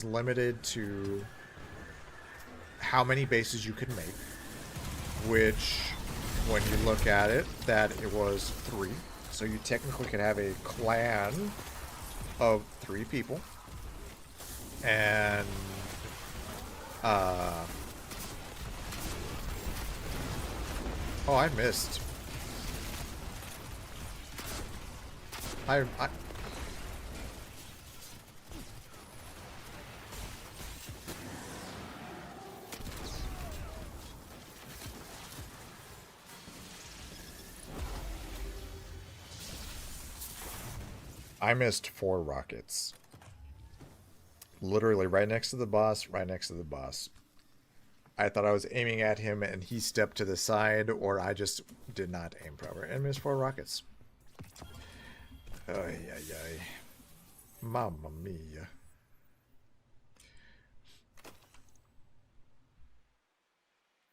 limited to how many bases you could make, which when you look at it, that it was 3. So you technically could have a clan of 3 people. And oh, I missed. I missed 4 rockets. Literally right next to the boss, right next to the boss. I thought I was aiming at him and he stepped to the side, or I just did not aim proper and missed 4 rockets. Ay, ay, ay. Mamma mia.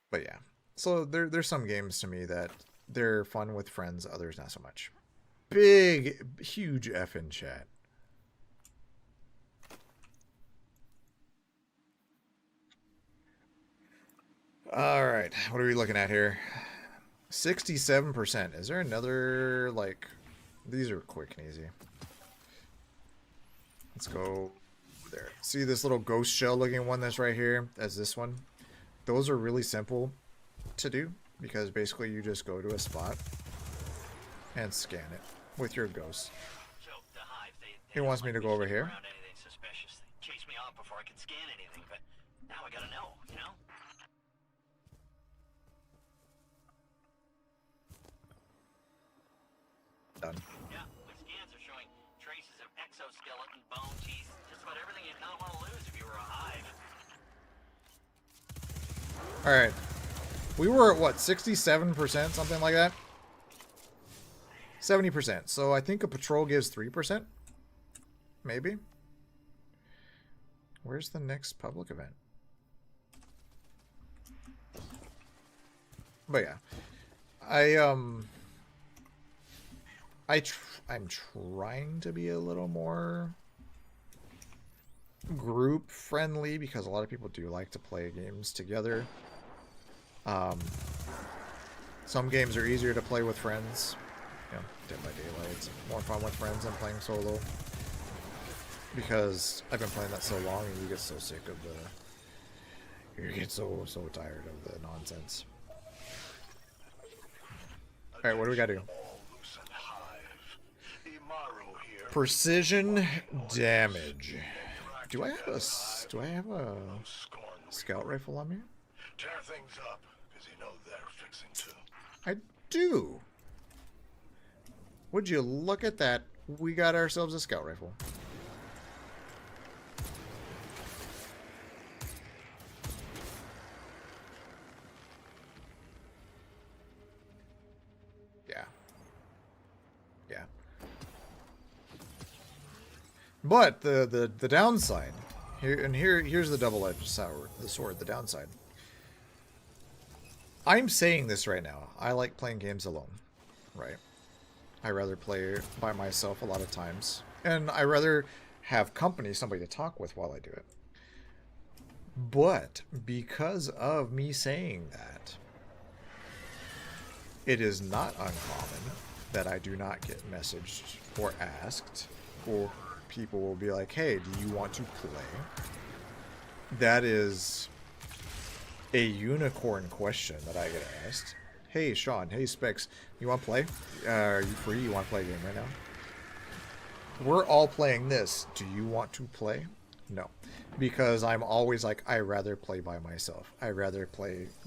But yeah. So there's some games to me that they're fun with friends, others not so much. Big, huge F in chat. All right, what are we looking at here? 67%. Is there another, like, these are quick and easy. Let's go there. See this little ghost shell looking one that's right here? That's this one. Those are really simple to do because basically you just go to a spot and scan it with your ghost. He wants me to go over here. Done. Yeah, the scans are showing traces of exoskeleton, bone, teeth, just about everything you'd not want to lose if you were a hive. Alright. We were at what, 67%, something like that? 70%. So I think a patrol gives 3%. Maybe. Where's the next public event? But yeah. I'm trying to be a little more group friendly because a lot of people do like to play games together. Some games are easier to play with friends. You know, Dead by Daylight. It's more fun with friends than playing solo. Because I've been playing that so long and you get so sick of the... You get so tired of the nonsense. Alright, what do we gotta do? Precision damage. Do I have a scout rifle on me? Tear things up, because you know they're fixing to. I do. Would you look at that? We got ourselves a scout rifle. Yeah. Yeah. But the downside here's the double-edged sword. The downside. I'm saying this right now. I like playing games alone, right? I rather play by myself a lot of times, and I rather have company, somebody to talk with while I do it. But because of me saying that, it is not uncommon that I do not get messaged or asked, or people will be like, hey, do you want to play? That is a unicorn question that I get asked. Hey, Sean. Hey, Specs. You want to play? Are you free? You want to play a game right now? We're all playing this. Do you want to play? No. Because I'm always like, I rather play by myself. I rather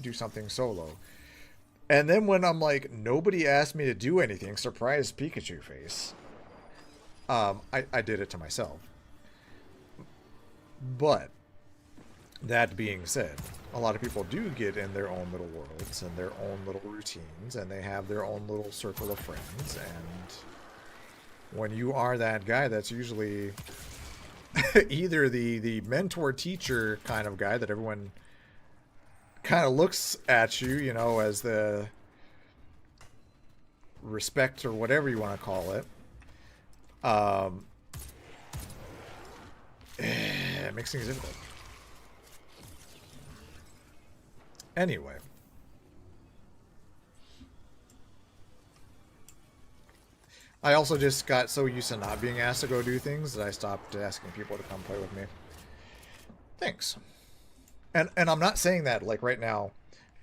do something solo. And then when I'm like, nobody asked me to do anything, surprise Pikachu face. I did it to myself. But that being said, a lot of people do get in their own little worlds and their own little routines, and they have their own little circle of friends. And when you are that guy, that's usually either the mentor teacher kind of guy that everyone kind of looks at you, you know, as the respect or whatever you want to call it. it makes things difficult. Anyway. I also just got so used to not being asked to go do things that I stopped asking people to come play with me. Thanks. And I'm not saying that like right now.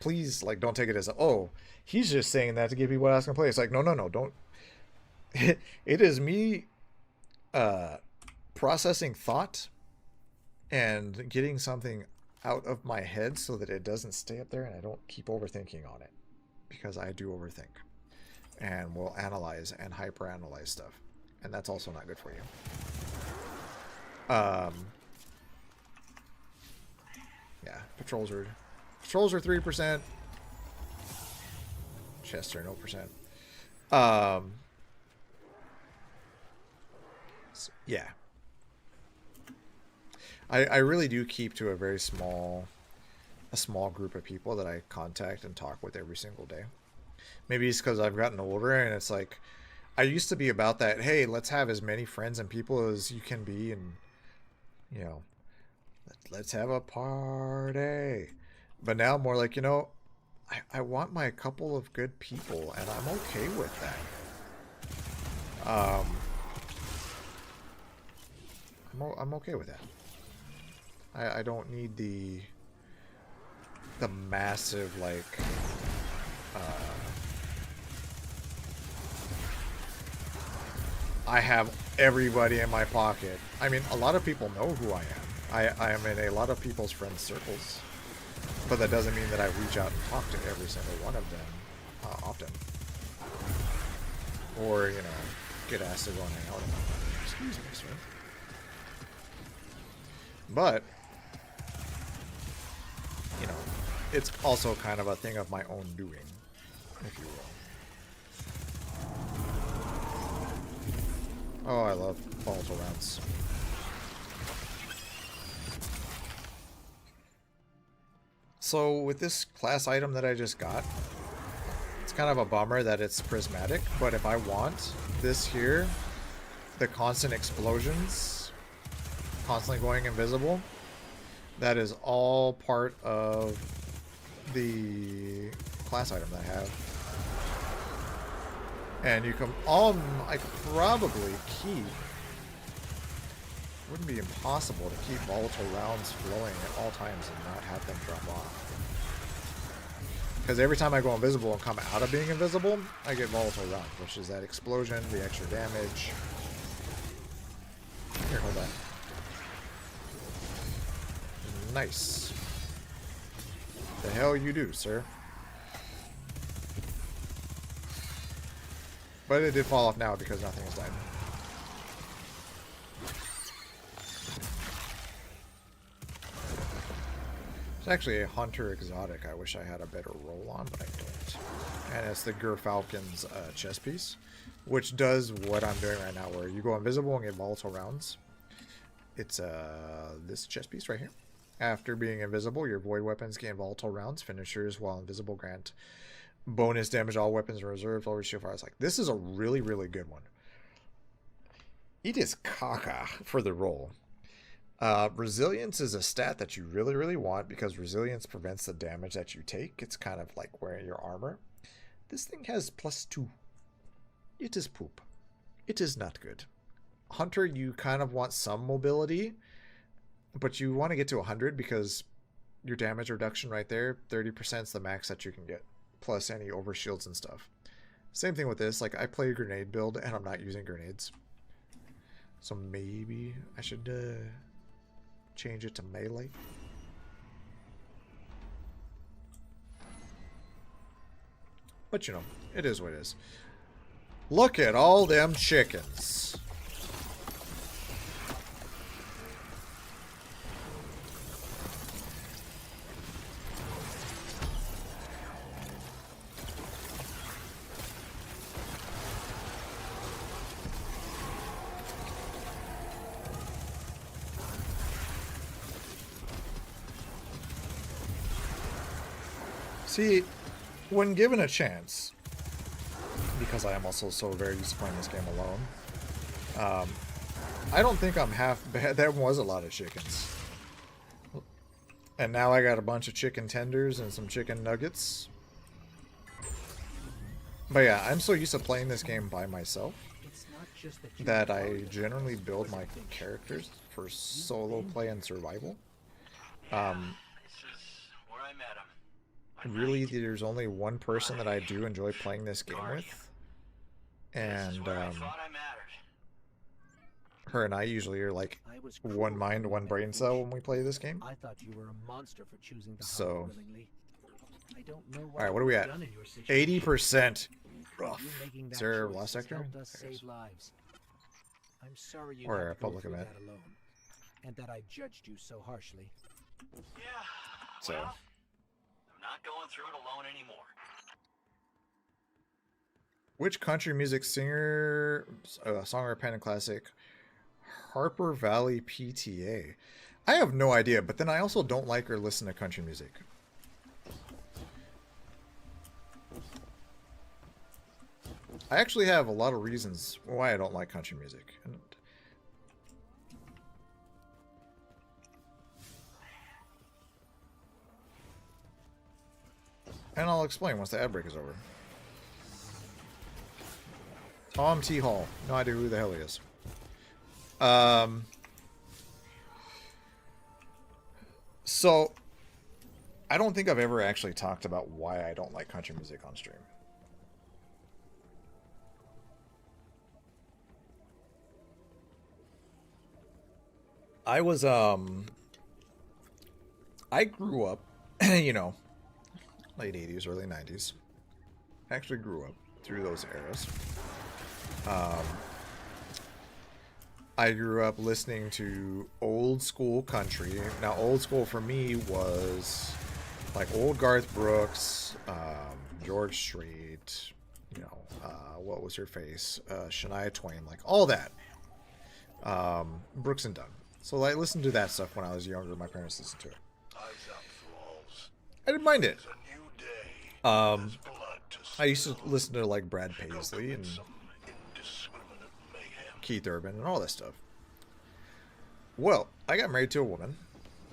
Please, like, don't take it as oh, he's just saying that to get people to ask him to play. It's like no, don't. It is me processing thought and getting something out of my head so that it doesn't stay up there and I don't keep overthinking on it, because I do overthink and will analyze and hyperanalyze stuff, and that's also not good for you. Yeah, patrols are 3%. Chests are 0%. So, yeah. I really do keep to a small group of people that I contact and talk with every single day. Maybe it's because I've gotten older and it's like, I used to be about that, hey, let's have as many friends and people as you can be, and, you know, let's have a party. But now I'm more like, you know, I want my couple of good people, and I'm okay with that. I'm okay with that. I don't need the massive, like, I have everybody in my pocket. I mean, a lot of people know who I am. I am in a lot of people's friend circles, but that doesn't mean that I reach out and talk to every single one of them often, or, you know, get asked to go and hang out with them. Excuse me, sir. But, you know, it's also kind of a thing of my own doing, if you will. Oh, I love volatile rounds. So with this class item that I just got, it's kind of a bummer that it's prismatic, but if I want this here, the constant explosions, constantly going invisible, that is all part of the class item that I have. And you can I could probably keep, it wouldn't be impossible to keep volatile rounds flowing at all times and not have them drop off. Because every time I go invisible and come out of being invisible, I get volatile rounds, which is that explosion, the extra damage. Here, hold that. Nice. The hell you do, sir. But it did fall off now because nothing has died. It's actually a hunter exotic I wish I had a better roll on, but I don't. And it's the Gerfalcon's chest piece, which does what I'm doing right now, where you go invisible and get volatile rounds. It's this chest piece right here. After being invisible, your void weapons gain volatile rounds. Finishers while invisible grant bonus damage all weapons in reserve over shield fire. It's like, this is a really, really good one. It is caca for the roll. Resilience is a stat that you really, really want because resilience prevents the damage that you take. It's kind of like wearing your armor. This thing has +2. It is poop. It is not good. Hunter, you kind of want some mobility, but you want to get to 100 because your damage reduction right there, 30% is the max that you can get, plus any overshields and stuff. Same thing with this. Like, I play a grenade build and I'm not using grenades, so maybe I should change it to melee. But you know, it is what it is. Look at all them chickens. See, when given a chance, because I am also so very used to playing this game alone, I don't think I'm half bad. There was a lot of chickens. And now I got a bunch of chicken tenders and some chicken nuggets. But yeah, I'm so used to playing this game by myself that I generally build my characters for solo play and survival. This is where I met him. Really, there's only one person that I do enjoy playing this game with. And Where I thought I mattered. her and I usually are like one mind, one brain cell when we play this game. I thought you were a monster for choosing to So- hide willingly. I don't know Alright, what are we at? 80%. Rough. Is there a lost sector? Save lives. I'm sorry you Or had a to go public through event. that alone, and that I judged you so harshly. Yeah. So- Well, I'm not going through it alone anymore. Which country music singer, song or pen classic, Harper Valley PTA? I have no idea, but then I also don't like or listen to country music. I actually have a lot of reasons why I don't like country music. And I'll explain once the ad break is over. Tom T. Hall. No idea who the hell he is. So, I don't think I've ever actually talked about why I don't like country music on stream. I was, I grew up, you know, late 80s, early 90s. I actually grew up through those eras. I grew up listening to old school country. Now, old school for me was like old Garth Brooks, George Strait, you know, what was her face? Shania Twain, like all that. Brooks and Dunn. So I listened to that stuff when I was younger. My parents listened to it. Eyes out, fools. I didn't mind it. It's a new day. Um, There's blood to I used to spill. listen to like Brad Paisley and Some indiscriminate mayhem. Keith Urban and all that stuff. Well, I got married to a woman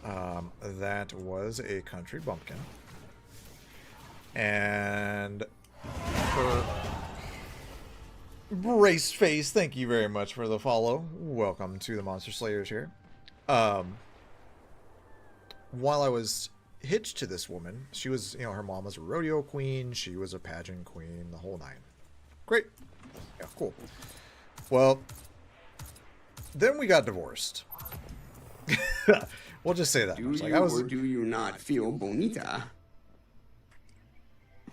that was a country bumpkin. And her brace face, thank you very much for the follow. Welcome to the Monster Slayers here. While I was hitched to this woman, she was, you know, her mom was a rodeo queen, she was a pageant queen, the whole nine. Great. Yeah, cool. Well, then we got divorced. We'll just say that. Do much. you Like, I was, or do you not feel bonita?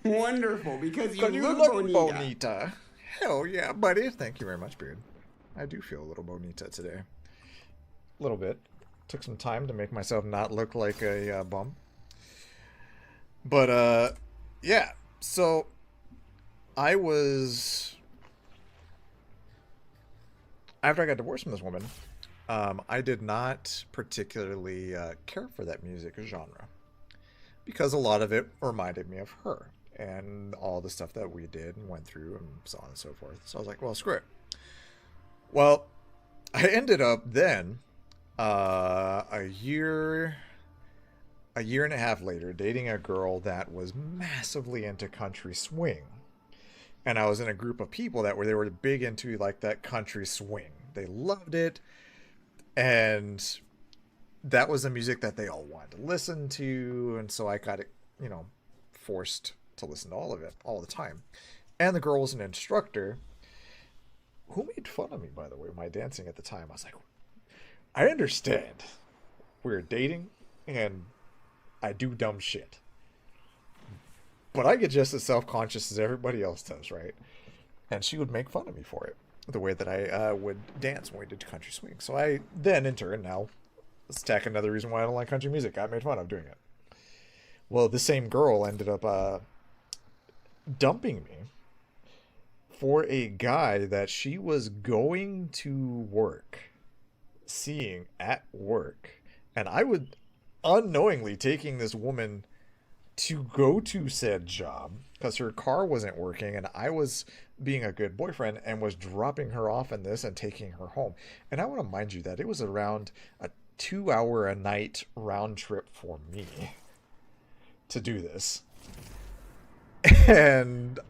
Wonderful, because you, you look, look bonita. bonita. Hell yeah, buddy. Thank you very much, Beard. I do feel a little bonita today. A little bit. Took some time to make myself not look like a bum. But, yeah. So, I was... After I got divorced from this woman, I did not particularly care for that music genre. Because a lot of it reminded me of her. And all the stuff that we did and went through and so on and so forth. So I was like, well, screw it. Well, I ended up then, a year and a half later, dating a girl that was massively into country swing. And I was in a group of people that they were big into like that country swing. They loved it. And that was the music that they all wanted to listen to. And so I got it, you know, forced to listen to all of it all the time. And the girl was an instructor who made fun of me, by the way, my dancing at the time. I was like, I understand we're dating and I do dumb shit, but I get just as self-conscious as everybody else does, right? And she would make fun of me for it, the way that I would dance when we did country swing. So I then, in turn, now let's tack another reason why I don't like country music. I made fun of doing it. Well, the same girl ended up dumping me for a guy that she was going to work, seeing at work. And I would unknowingly taking this woman to go to said job because her car wasn't working, and I was being a good boyfriend and was dropping her off in this and taking her home. And I want to mind you that it was around a 2-hour a night round trip for me to do this. And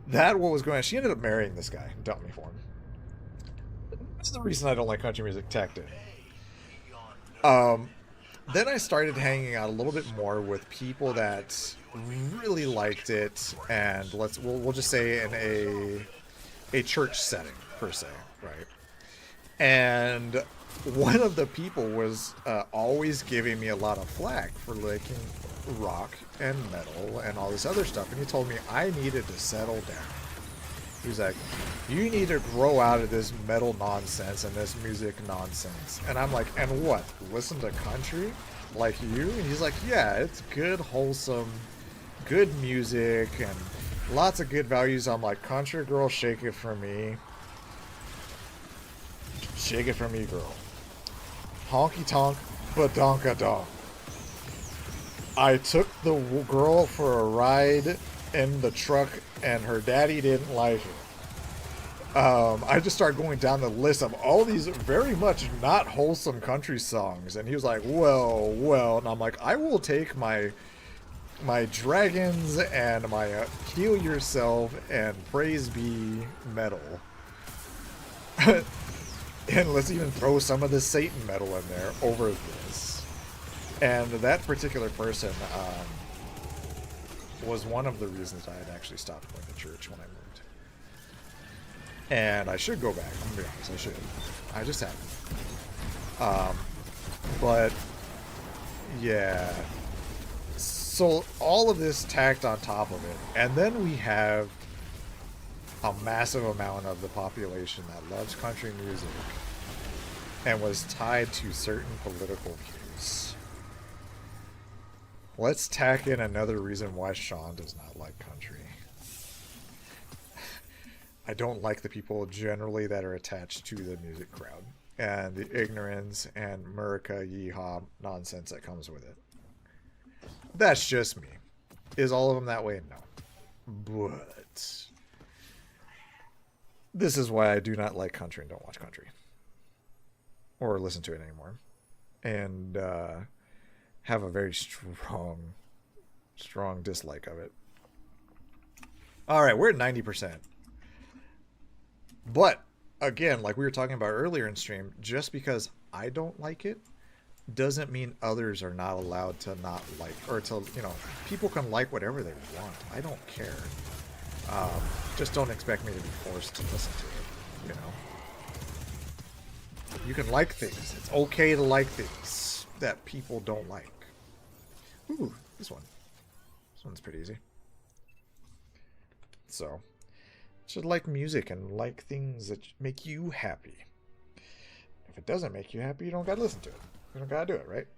that what was going on. She ended up marrying this guy and dumped me for him. That's the reason I don't like country music tacked in. Then I started hanging out a little bit more with people that really liked it, and we'll just say in a church setting per se, right? And one of the people was always giving me a lot of flack for liking rock and metal and all this other stuff, and he told me I needed to settle down. He was like, you need to grow out of this metal nonsense and this music nonsense. And I'm like, and what? Listen to country like you? And he's like, yeah, it's good, wholesome, good music and lots of good values. I'm like, country girl, shake it for me. Shake it for me, girl. Honky tonk, badonka donk. I took the girl for a ride in the truck and her daddy didn't like it. I just started going down the list of all these very much not wholesome country songs, and he was like, well, and I'm like, I will take my dragons and my heal yourself and praise be metal. And let's even throw some of the Satan metal in there over this. And that particular person was one of the reasons I had actually stopped going to church when I moved. And I should go back. I'm gonna be honest, I should. I just haven't. But yeah. So all of this tacked on top of it, and then we have a massive amount of the population that loves country music and was tied to certain political views. Let's tack in another reason why Sean does not like country. I don't like the people generally that are attached to the music crowd and the ignorance and America yeehaw nonsense that comes with it. That's just me. Is all of them that way? No. But this is why I do not like country and don't watch country. Or listen to it anymore. And have a very strong dislike of it. Alright, we're at 90%. But, again, like we were talking about earlier in stream, just because I don't like it doesn't mean others are not allowed to not like, or to, you know, people can like whatever they want. I don't care. Just don't expect me to be forced to listen to it, you know. You can like things. It's okay to like things that people don't like. Ooh, this one. This one's pretty easy. So, should like music and like things that make you happy. If it doesn't make you happy, you don't gotta listen to it. You don't gotta do it, right?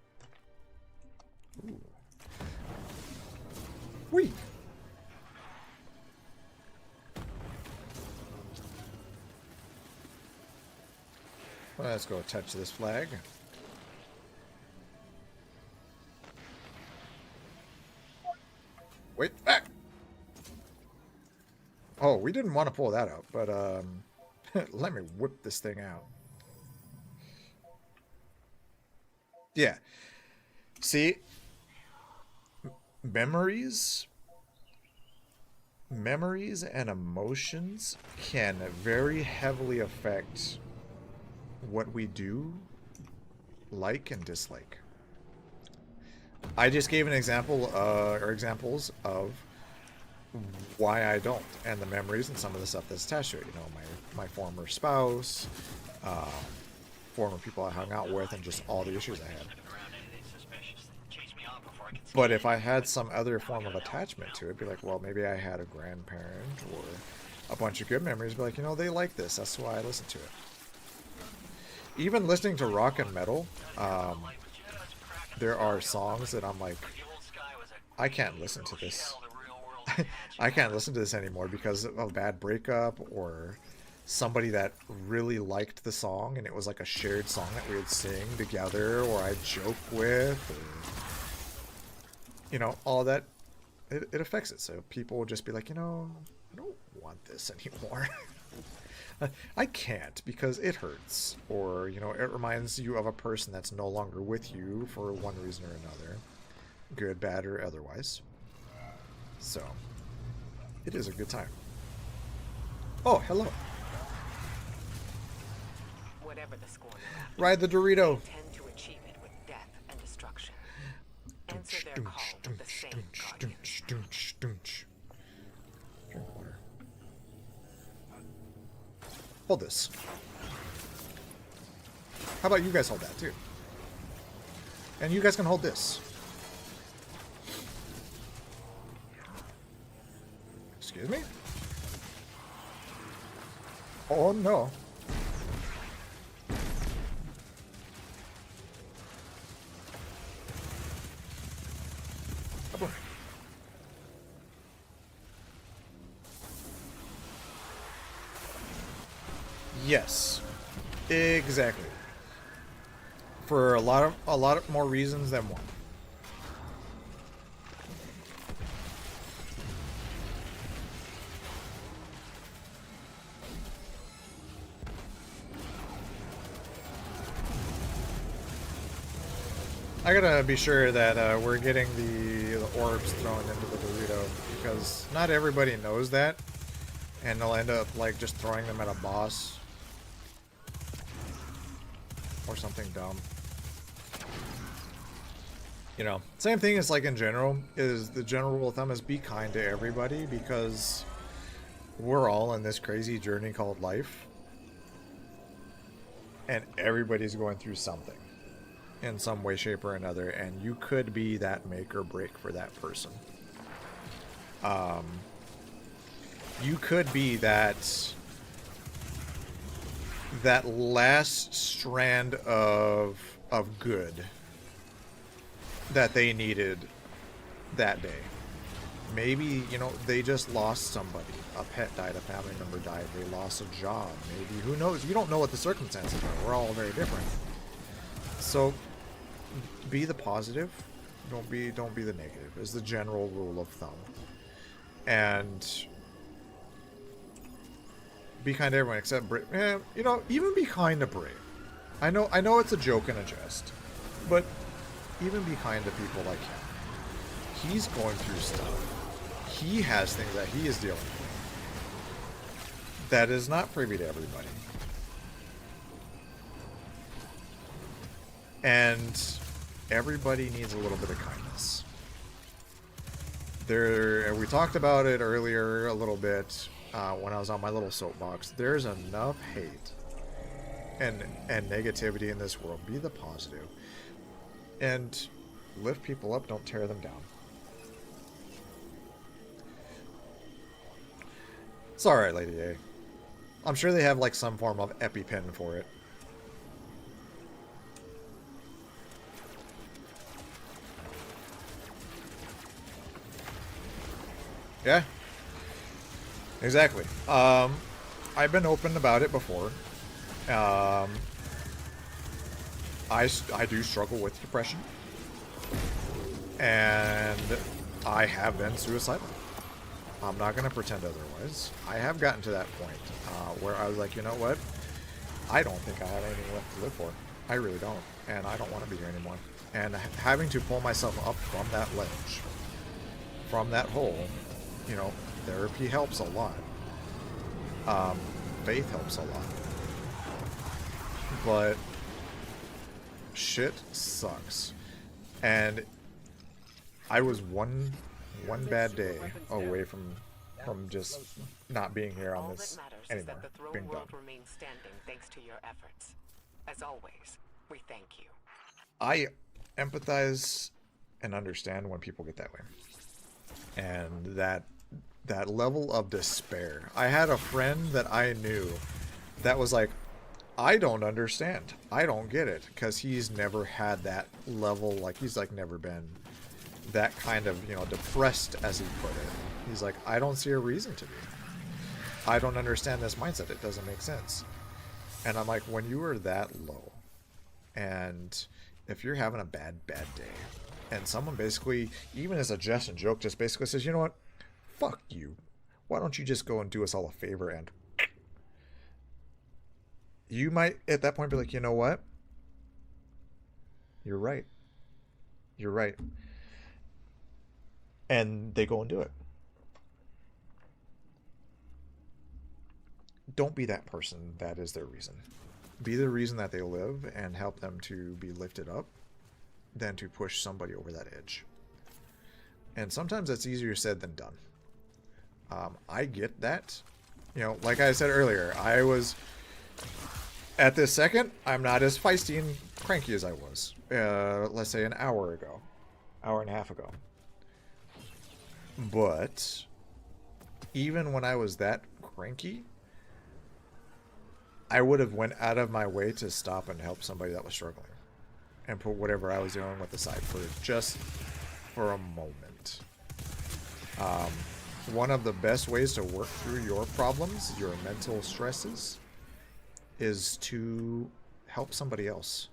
Ooh. Whee! Well, let's go touch this flag. Wait, back! Oh, we didn't want to pull that out, but let me whip this thing out. Yeah. See, memories and emotions can very heavily affect what we do, like, and dislike. I just gave an example, or examples of why I don't, and the memories and some of the stuff that's attached to it. You know, my former spouse, former people I hung out with, and just all the issues I had. But if I had some other form of attachment to it, be like, well, maybe I had a grandparent or a bunch of good memories, be like, you know, they like this, that's why I listen to it. Even listening to rock and metal, there are songs that I'm like, I can't listen to this. I can't listen to this anymore because of a bad breakup or somebody that really liked the song and it was like a shared song that we would sing together or I'd joke with, or, you know, all that. It affects it. So people will just be like, you know, I don't want this anymore. I can't because it hurts, or you know, it reminds you of a person that's no longer with you for one reason or another, good, bad, or otherwise. So it is a good time. Oh, hello. Whatever the score you're after, Ride the Dorito. they intend to achieve it with death and destruction. Answer their call with the same guardian. Drink water. Hold this. How about you guys hold that too? And you guys can hold this. Excuse me? Oh no. Oh, boy. Yes, exactly. For a lot of more reasons than one. I gotta be sure that we're getting the orbs thrown into the Dorito, because not everybody knows that, and they'll end up like just throwing them at a boss or something dumb. You know, same thing as like in general, is the general rule of thumb is be kind to everybody, because we're all in this crazy journey called life, and everybody's going through something in some way, shape, or another, and you could be that make or break for that person. You could be that last strand of good that they needed that day. Maybe, you know, they just lost somebody. A pet died, a family member died, they lost a job, maybe, who knows? You don't know what the circumstances are. We're all very different. So be the positive, don't be the negative, is the general rule of thumb. And be kind to everyone except Brit. You know, even be kind to Brit. I know it's a joke and a jest, but even be kind to people like him. He's going through stuff. He has things that he is dealing with that is not privy to everybody. And everybody needs a little bit of kindness. We talked about it earlier a little bit when I was on my little soapbox. There's enough hate and negativity in this world. Be the positive. And lift people up, don't tear them down. It's alright, Lady A. I'm sure they have like some form of EpiPen for it. Yeah, exactly. I've been open about it before. I do struggle with depression, and I have been suicidal. I'm not going to pretend otherwise. I have gotten to that point where I was like, you know what? I don't think I have anything left to live for. I really don't, and I don't want to be here anymore. And having to pull myself up from that ledge, from that hole, you know, therapy helps a lot. Faith helps a lot. But shit sucks. And I was one bad day away from just not being here on All this that matters is anymore. that the throne Being done. world remains standing thanks to your efforts. As always, we thank you. I empathize and understand when people get that way. And that level of despair. I had a friend that I knew that was like, I don't understand. I don't get it. Because he's never had that level, like he's like never been that kind of, you know, depressed, as he put it. He's like, I don't see a reason to be. I don't understand this mindset. It doesn't make sense. And I'm like, when you are that low, and if you're having a bad day, and someone basically, even as a jest and joke, just basically says, you know what? Fuck you. Why don't you just go and do us all a favor and you might at that point be like, you know what? You're right. You're right. And they go and do it. Don't be that person that is their reason. Be the reason that they live and help them to be lifted up than to push somebody over that edge. And sometimes that's easier said than done. I get that. You know, like I said earlier, I was... At this second, I'm not as feisty and cranky as I was. Let's say an hour ago. Hour and a half ago. But... even when I was that cranky... I would have went out of my way to stop and help somebody that was struggling. And put whatever I was dealing with aside for a moment. One of the best ways to work through your problems, your mental stresses, is to help somebody else.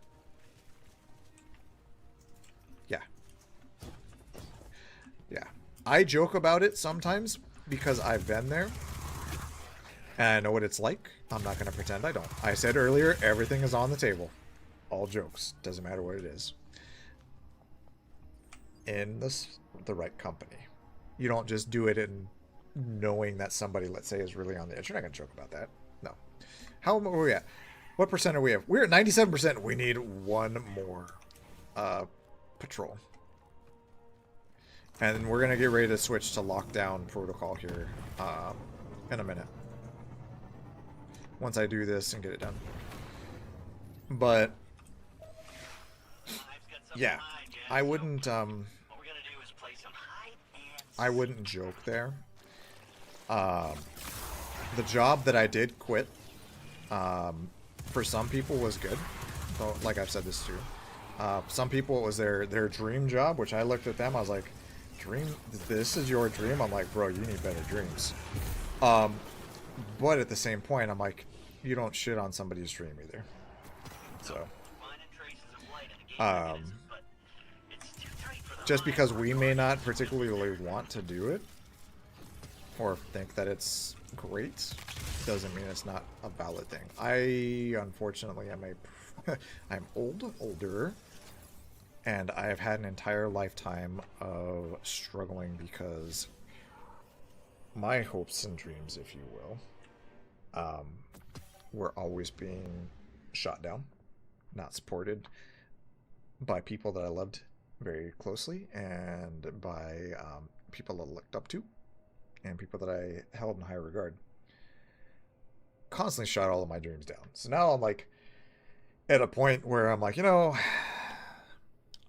Yeah. Yeah. I joke about it sometimes because I've been there. And I know what it's like. I'm not going to pretend I don't. I said earlier, everything is on the table. All jokes. Doesn't matter what it is. In the right company. You don't just do it in knowing that somebody, let's say, is really on the edge. You're not going to joke about that. No. How are we at? What percent are we at? We're at 97%. We need one more patrol. And we're going to get ready to switch to lockdown protocol here in a minute. Once I do this and get it done. But yeah, I wouldn't I wouldn't joke there. The job that I did quit for some people was good. Like I've said this too. Some people it was their dream job, which I looked at them, I was like, dream, this is your dream? I'm like, bro, you need better dreams. But at the same point, I'm like, you don't shit on somebody's dream either. So, just because we may not particularly want to do it or think that it's great doesn't mean it's not a valid thing. I unfortunately am I'm older, and I have had an entire lifetime of struggling because my hopes and dreams, if you will, were always being shot down, not supported by people that I loved very closely, and by people that I looked up to, and people that I held in high regard. Constantly shot all of my dreams down. So now I'm like at a point where I'm like, you know,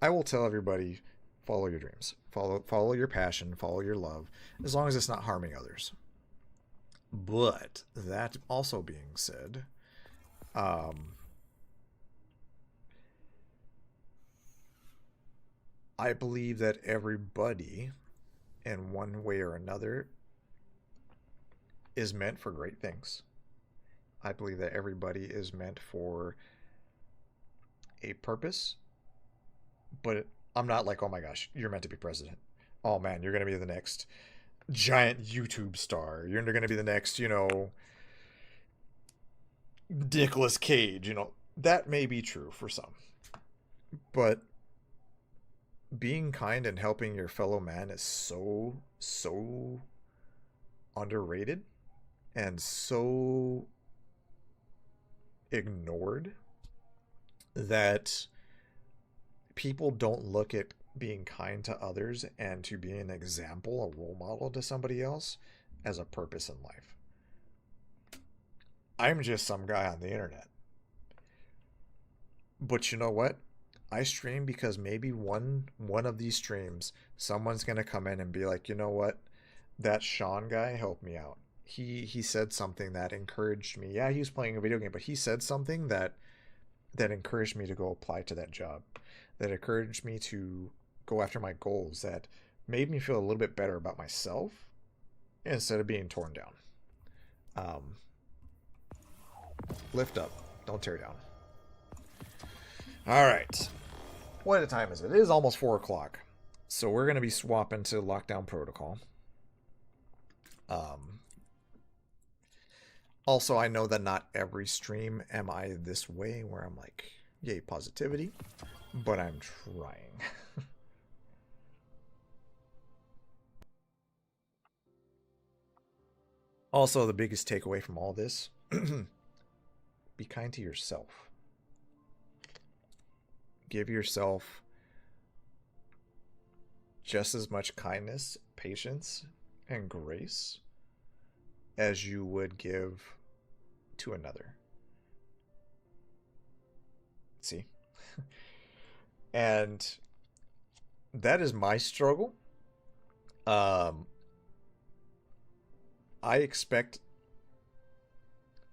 I will tell everybody, follow your dreams, follow your passion, follow your love, as long as it's not harming others. But that also being said, I believe that everybody, in one way or another, is meant for great things. I believe that everybody is meant for a purpose, but I'm not like, oh my gosh, you're meant to be president. Oh man, you're going to be the next giant YouTube star. You're going to be the next, you know, Nicolas Cage. You know, that may be true for some. But being kind and helping your fellow man is so underrated and so ignored that people don't look at being kind to others and to be an example, a role model to somebody else, as a purpose in life. I'm just some guy on the internet. But you know what? I stream because maybe one of these streams, someone's going to come in and be like, you know what? That Sean guy helped me out. He said something that encouraged me. Yeah, he was playing a video game, but he said something that encouraged me to go apply to that job, that encouraged me to go after my goals, that made me feel a little bit better about myself instead of being torn down. Lift up, don't tear down. All right, what time is it? It is almost 4 o'clock, so we're going to be swapping to lockdown protocol. Also, I know that not every stream am I this way where I'm like, yay, positivity, but I'm trying. Also, the biggest takeaway from all this, be kind to yourself. Give yourself just as much kindness, patience, and grace as you would give to another. See? And that is my struggle. I expect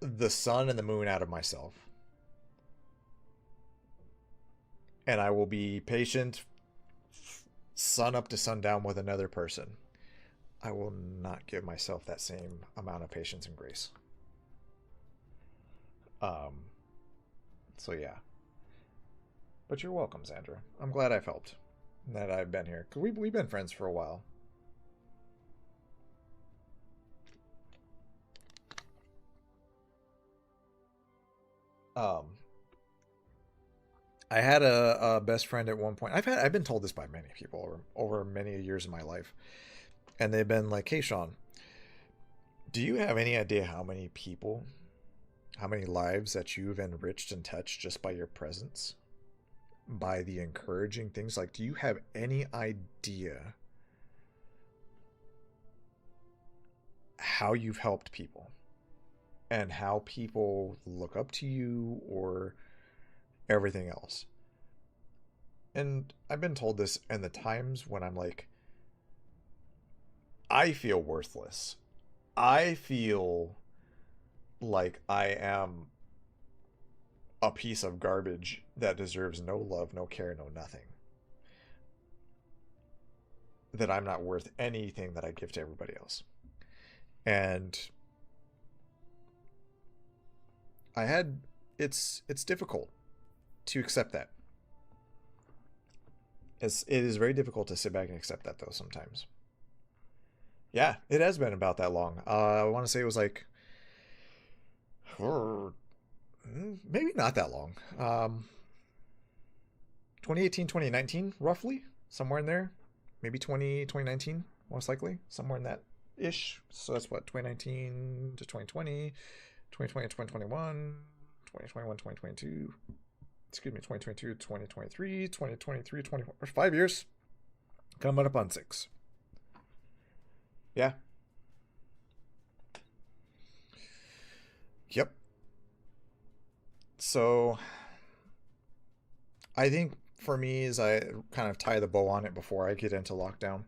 the sun and the moon out of myself. And I will be patient sun up to sundown with another person. I will not give myself that same amount of patience and grace. So yeah. But you're welcome, Sandra. I'm glad I've helped. That I've been here. 'Cause we've been friends for a while. I had a best friend at one point. I've been told this by many people over many years of my life. And they've been like, hey, Sean, do you have any idea how many people, how many lives that you've enriched and touched just by your presence? By the encouraging things? Like, do you have any idea how you've helped people? And how people look up to you or everything else? And I've been told this in the times when I'm like, I feel worthless. I feel like I am a piece of garbage that deserves no love, no care, no nothing. That I'm not worth anything that I give to everybody else. And it's difficult to accept that. It is very difficult to sit back and accept that, though, sometimes. Yeah, it has been about that long. I want to say it was like, maybe not that long. 2018, 2019, roughly, somewhere in there. Maybe 2019, most likely, somewhere in that ish. So that's what, 2019 to 2020, 2020 to 2021, 2021, 2022. Excuse me, 2022, 2023, 2023, 24, 5 years. Coming up on 6. Yeah. Yep. So I think for me, as I kind of tie the bow on it before I get into lockdown,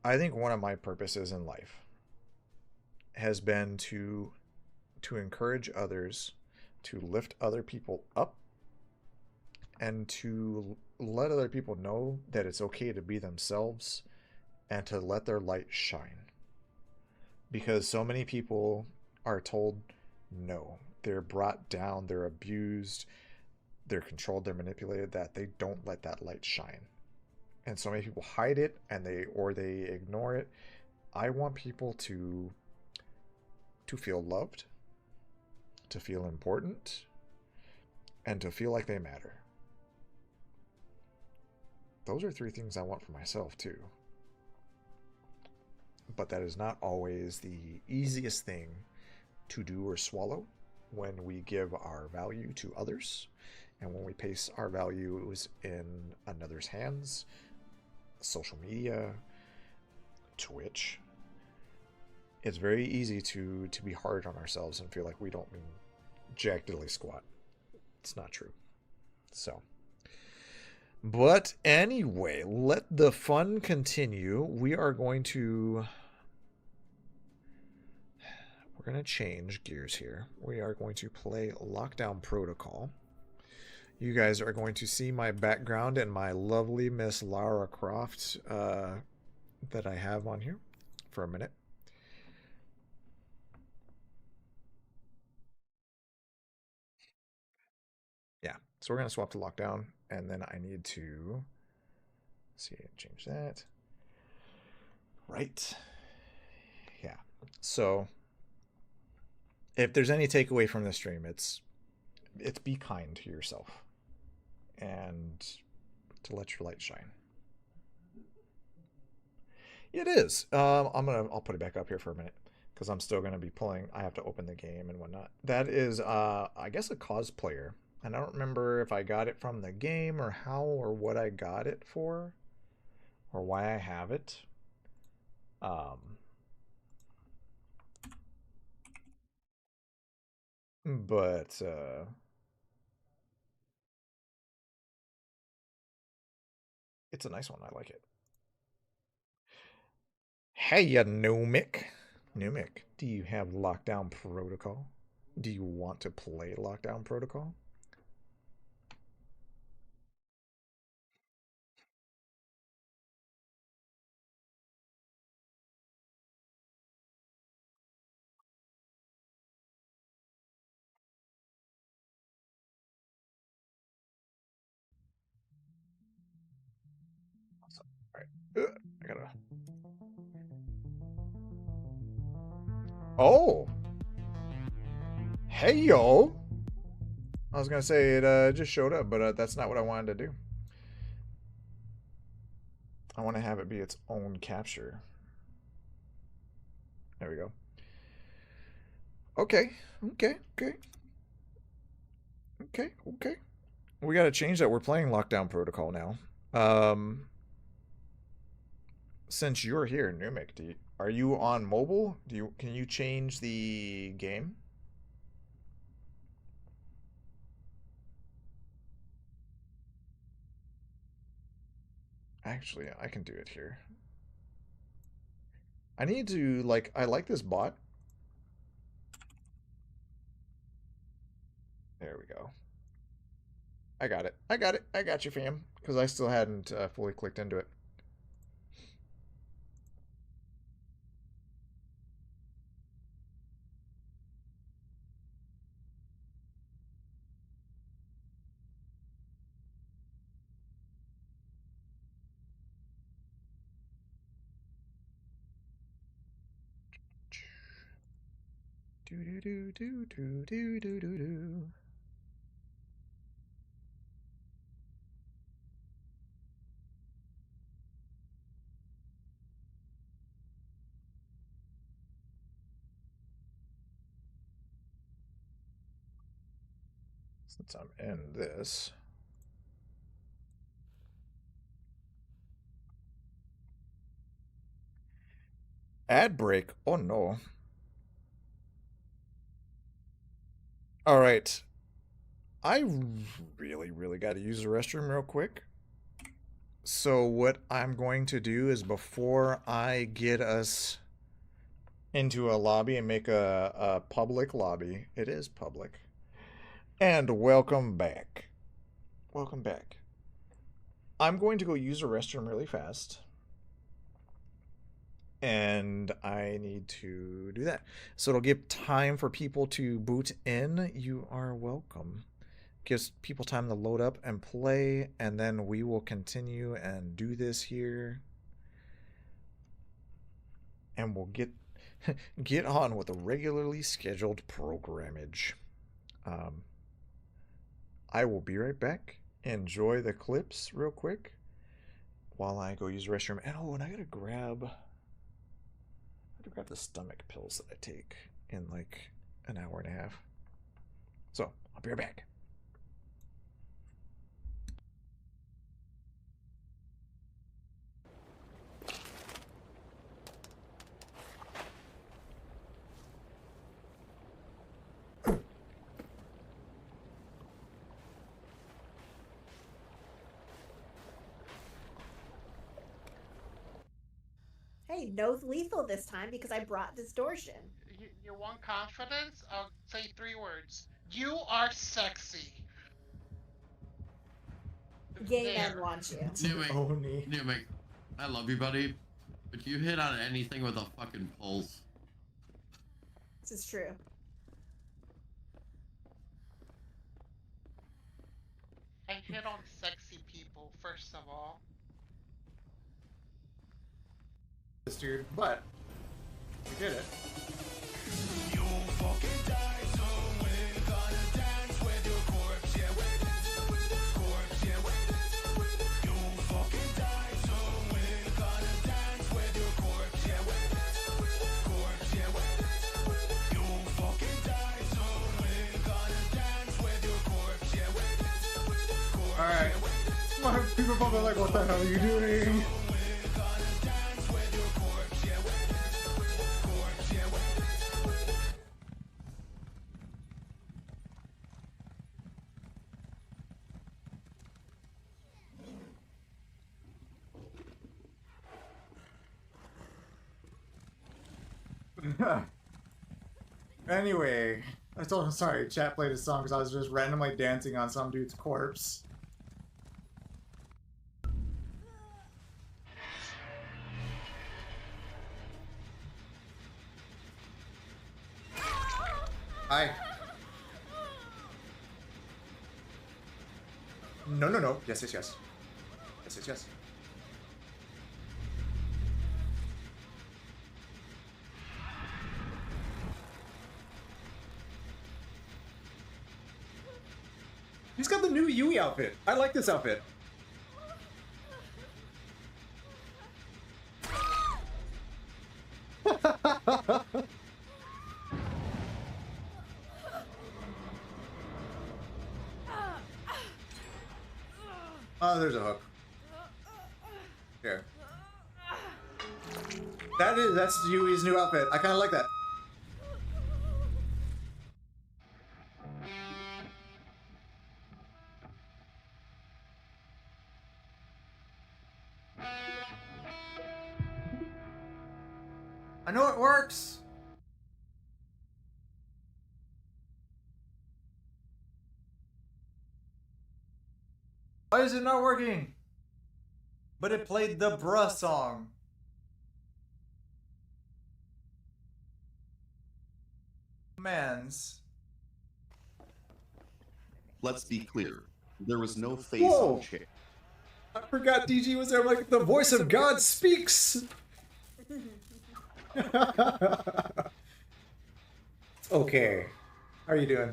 I think one of my purposes in life has been to encourage others, to lift other people up, and to let other people know that it's okay to be themselves and to let their light shine. Because so many people are told no. They're brought down, they're abused, they're controlled, they're manipulated, that they don't let that light shine. And so many people hide it and they ignore it. I want people to feel loved, to feel important, and to feel like they matter. Those are 3 things I want for myself too. But that is not always the easiest thing to do or swallow when we give our value to others and when we place our values in another's hands. Social media, Twitch. It's very easy to be hard on ourselves and feel like we don't mean jack diddly squat. It's not true. So, but anyway, let the fun continue. We're going to change gears here. We are going to play Lockdown Protocol. You guys are going to see my background and my lovely Miss Lara Croft that I have on here for a minute. Yeah, so we're going to swap to Lockdown, and then I need to see, change that. Right. Yeah. So if there's any takeaway from this stream, it's be kind to yourself and to let your light shine. It is. I'll put it back up here for a minute because I'm still gonna be pulling. I have to open the game and whatnot. That is, I guess a cosplayer. And I don't remember if I got it from the game or how or what I got it for or why I have it. But it's a nice one. I like it. Hey, ya Numic. Numic, do you have Lockdown Protocol? Do you want to play Lockdown Protocol? Awesome. All right. I gotta. Oh. Hey, yo. I was gonna say it just showed up, but that's not what I wanted to do. I want to have it be its own capture. There we go. Okay. Okay. We gotta change that. We're playing Lockdown Protocol now. Since you're here, Numic, are you on mobile? Can you change the game? Actually, I can do it here. I need to, like, I like this bot. There we go. I got it. I got you, fam. Because I still hadn't fully clicked into it. Do. Since I'm in this. Ad break. Oh no. All right. I really got to use the restroom real quick. So what I'm going to do is before I get us into a lobby and make a public lobby, it is public. And welcome back. Welcome back. I'm going to go use the restroom really fast. And I need to do that. So it'll give time for people to boot in. You are welcome. Gives people time to load up and play, and then we will continue and do this here. And we'll get on with a regularly scheduled programmage. I will be right back. Enjoy the clips real quick while I go use the restroom. And I gotta grab the stomach pills that I take in like an hour and a half. So I'll be right back. Hey, no lethal this time because I brought distortion. You want confidence? I'll say 3 words. You are sexy. Gay men want you. Numic, I love you, buddy, but you hit on anything with a fucking pulse. This is true. I hit on sexy people, first of all. This dude, but we did it. You Alright. My people probably like, what the hell are you doing? Anyway, sorry, chat played a song because I was just randomly dancing on some dude's corpse. Hi. No, no, no. Yes, yes, yes. Yes, yes, yes. He's got the new Yui outfit. I like this outfit. Oh, there's a hook. Here. That's Yui's new outfit. I kind of like that. I know it works. Why is it not working? But it played the bruh song. Mans. Let's be clear. There was no face Whoa. on chair. I forgot DG was there. I'm like, the voice of God speaks. Okay. How are you doing?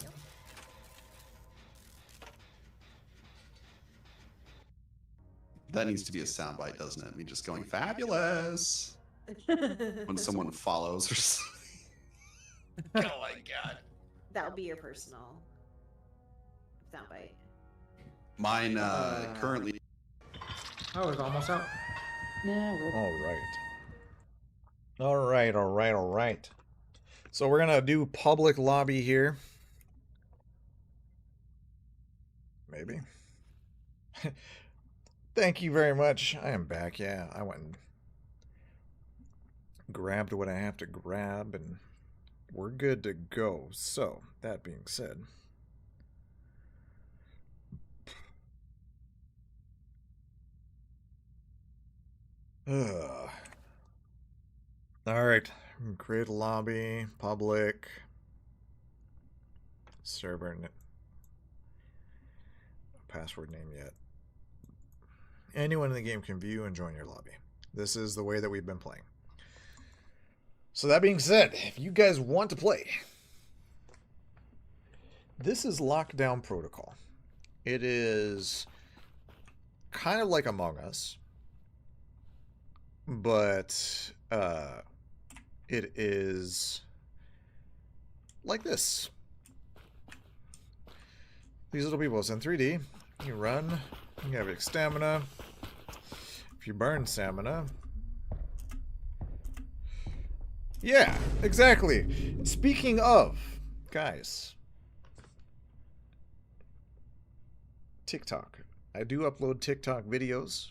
That needs to be a soundbite, doesn't it? Me just going fabulous when someone follows or something. Oh my god. That would be your personal soundbite. Mine currently. Oh, it's almost out. All right. So we're gonna do public lobby here. Maybe. Thank you very much. I am back. Yeah, I went and grabbed what I have to grab, and we're good to go. So, that being said, all right, create a lobby, public, server, password name yet. Anyone in the game can view and join your lobby. This is the way that we've been playing. So that being said, if you guys want to play, this is Lockdown Protocol. It is kind of like Among Us, but it is like this. These little people, it's in 3D. You run, you have stamina. If you burn stamina, yeah, exactly. Speaking of, guys, TikTok. I do upload TikTok videos.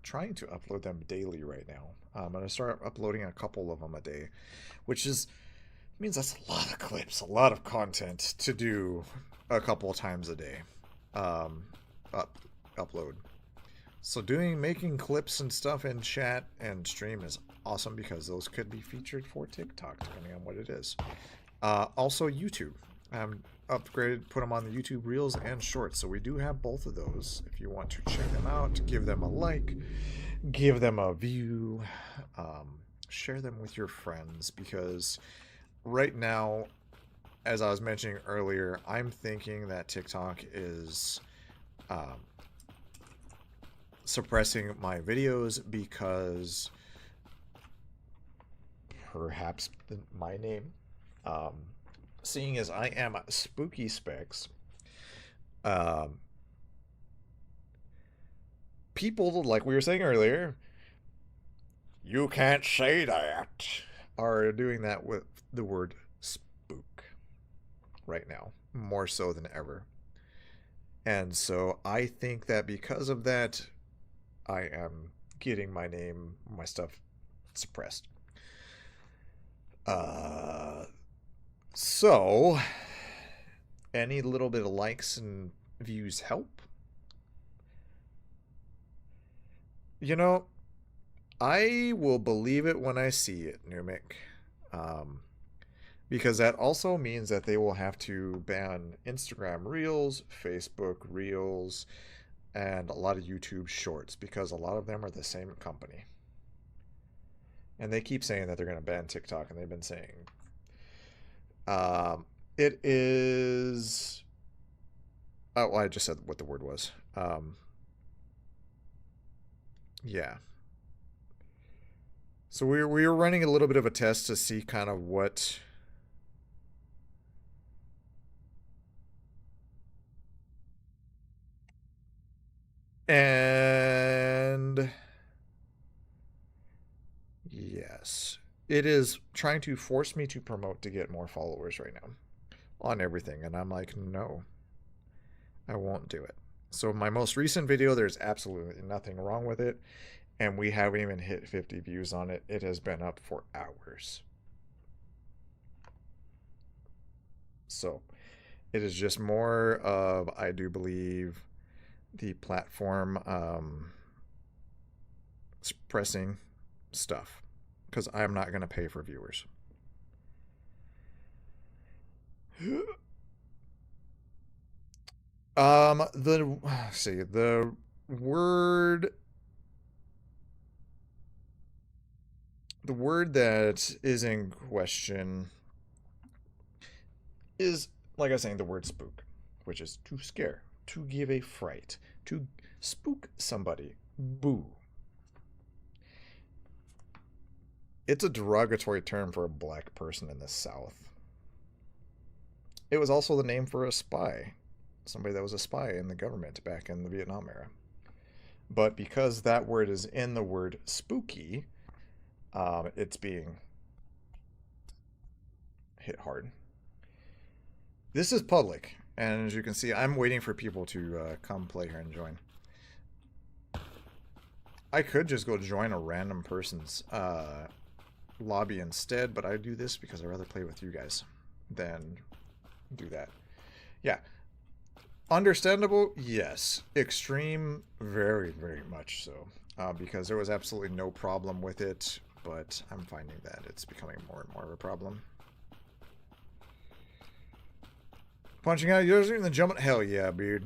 Trying to upload them daily right now. I'm going to start uploading a couple of them a day, which means that's a lot of clips, a lot of content to do a couple times a day. Upload. So making clips and stuff in chat and stream is awesome because those could be featured for TikTok depending on what it is. Also YouTube. Upgraded, put them on the YouTube Reels and Shorts. So we do have both of those. If you want to check them out, give them a like, give them a view, share them with your friends, because right now as I was mentioning earlier, I'm thinking that TikTok is suppressing my videos because perhaps my name, seeing as I am Spooky Specs, people, like we were saying earlier, you can't say that, are doing that with the word spook right now, more so than ever. And so I think that because of that, I am getting my name, my stuff suppressed. So any little bit of likes and views help. You know, I will believe it when I see it, Numic. Because that also means that they will have to ban Instagram Reels, Facebook Reels, and a lot of YouTube Shorts, because a lot of them are the same company. And they keep saying that they're going to ban TikTok, and they've been saying it is... Oh, well, I just said what the word was. Yeah. So we were running a little bit of a test to see kind of what... And... Yes. It is trying to force me to promote to get more followers right now on everything. And I'm like, no, I won't do it. So my most recent video, there's absolutely nothing wrong with it. And we haven't even hit 50 views on it. It has been up for hours. So it is just more of, I do believe, the platform suppressing stuff, because I'm not going to pay for viewers. The word that is in question is, like I was saying, the word spook, which is to scare, to give a fright, to spook somebody. Boo. It's a derogatory term for a black person in the South. It was also the name for a spy. Somebody that was a spy in the government back in the Vietnam era. But because that word is in the word spooky, it's being hit hard. This is public, and as you can see, I'm waiting for people to come play here and join. I could just go join a random person's lobby instead, but I do this because I'd rather play with you guys than do that. Yeah. Understandable? Yes. Extreme? Very, very much so. Because there was absolutely no problem with it, but I'm finding that it's becoming more and more of a problem. Punching out users and then jumping? Hell yeah, dude.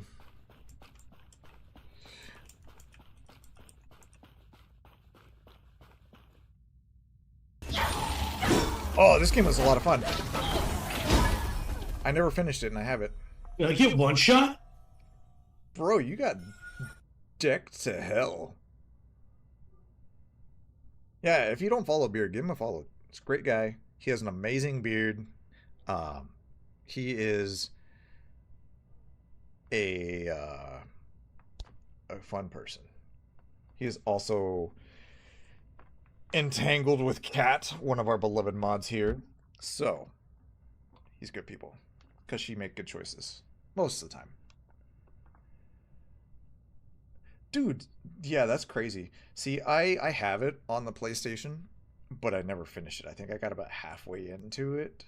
Oh, this game was a lot of fun. I never finished it, and I have it. Did I get one shot? Bro, you got decked to hell. Yeah, if you don't follow Beard, give him a follow. He's a great guy. He has an amazing beard. He is a fun person. He is also entangled with Kat, one of our beloved mods here. So, he's good people. Because she make good choices. Most of the time. Dude, yeah, that's crazy. See, I have it on the PlayStation, but I never finished it. I think I got about halfway into it,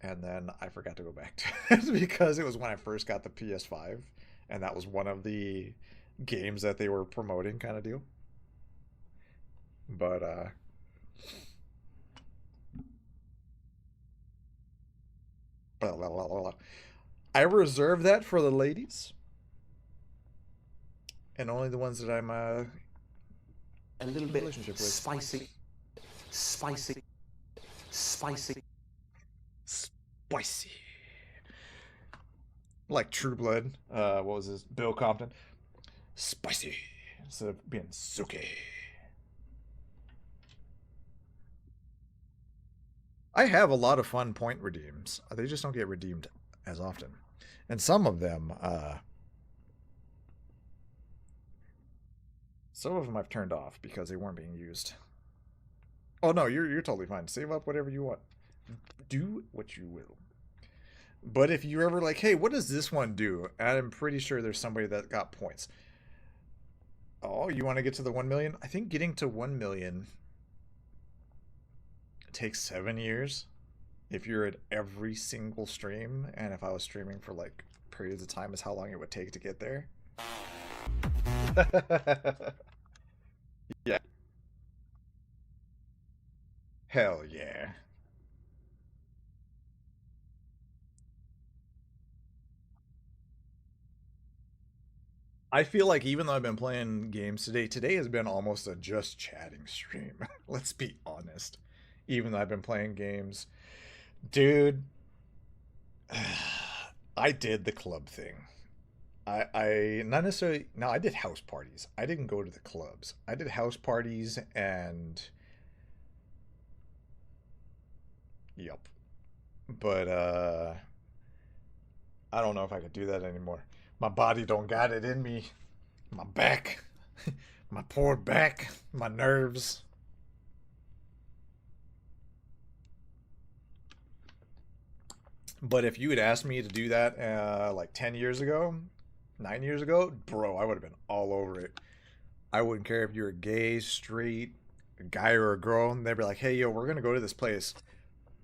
and then I forgot to go back to it because it was when I first got the PS5, and that was one of the games that they were promoting kind of deal. But, I reserve that for the ladies. And only the ones that I'm A little bit relationship with. spicy. Spicy. like True Blood. What was his? Bill Compton. Spicy instead of being suki. I have a lot of fun point redeems. They just don't get redeemed as often. And some of them I've turned off because they weren't being used. Oh no, you're totally fine. Save up whatever you want. Do what you will. But if you're ever like, hey, what does this one do? I'm pretty sure there's somebody that got points. Oh, you want to get to the 1 million? I think getting to 1 million takes 7 years if you're at every single stream, and if I was streaming for like periods of time is how long it would take to get there. Yeah. Hell yeah. I feel like even though I've been playing games today has been almost a just chatting stream. Let's be honest. Even though I've been playing games. Dude, I did the club thing. I not necessarily, no, I did house parties. I didn't go to the clubs. I did house parties and yep. But I don't know if I could do that anymore. My body don't got it in me. My back. My poor back. My nerves. But if you had asked me to do that like 10 years ago, 9 years ago, bro, I would have been all over it. I wouldn't care if you were gay, straight, a guy or a girl. And they'd be like, hey, yo, we're going to go to this place.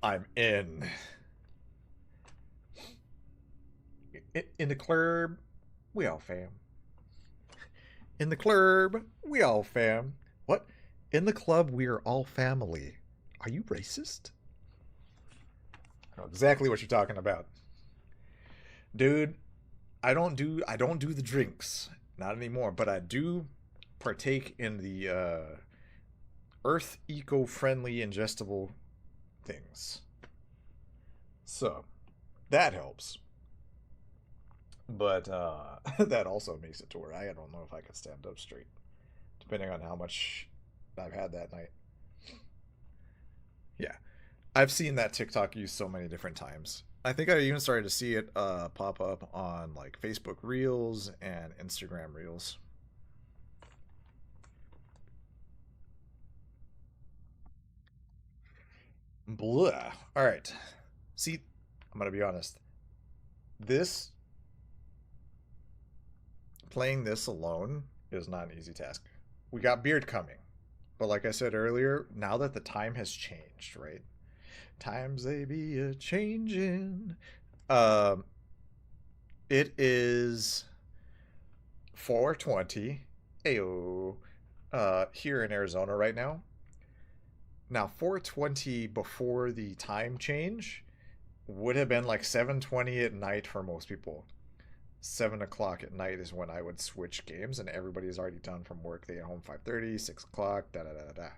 I'm in. In the club, we all fam. In the club, we all fam. What? In the club, we are all family. Are you racist? I know exactly what you're talking about. Dude, I don't do the drinks. Not anymore, but I do partake in the earth eco-friendly ingestible things. So, that helps. But that also makes it to where I don't know if I could stand up straight, depending on how much I've had that night. Yeah, I've seen that TikTok used so many different times. I think I even started to see it pop up on like Facebook Reels and Instagram Reels. Blah. All right. See, I'm gonna be honest. This playing this alone is not an easy task. We got Beard coming, but like I said earlier, now that the time has changed, right? Times they be a changing. Um, it is 4:20. Ayo. Here in Arizona right now. Now 4:20 before the time change would have been like 7:20 at night for most people. 7 o'clock at night is when I would switch games, and everybody's already done from work. They get home 5:30, 6 o'clock, da da da da.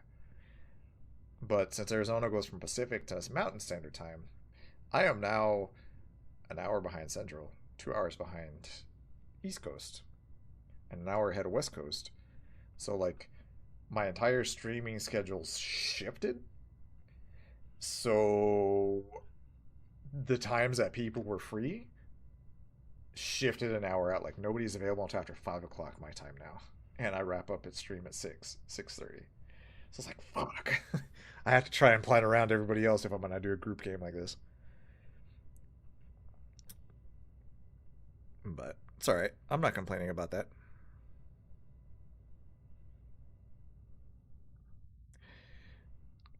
But since Arizona goes from Pacific to Mountain Standard Time, I am now an hour behind Central, 2 hours behind East Coast, and an hour ahead of West Coast. So, like, my entire streaming schedule's shifted. So, the times that people were free shifted an hour out. Like, nobody's available until after 5 o'clock my time now. And I wrap up at stream at 6:30. So it's like, fuck. I have to try and plan around everybody else if I'm going to do a group game like this. But it's alright. I'm not complaining about that.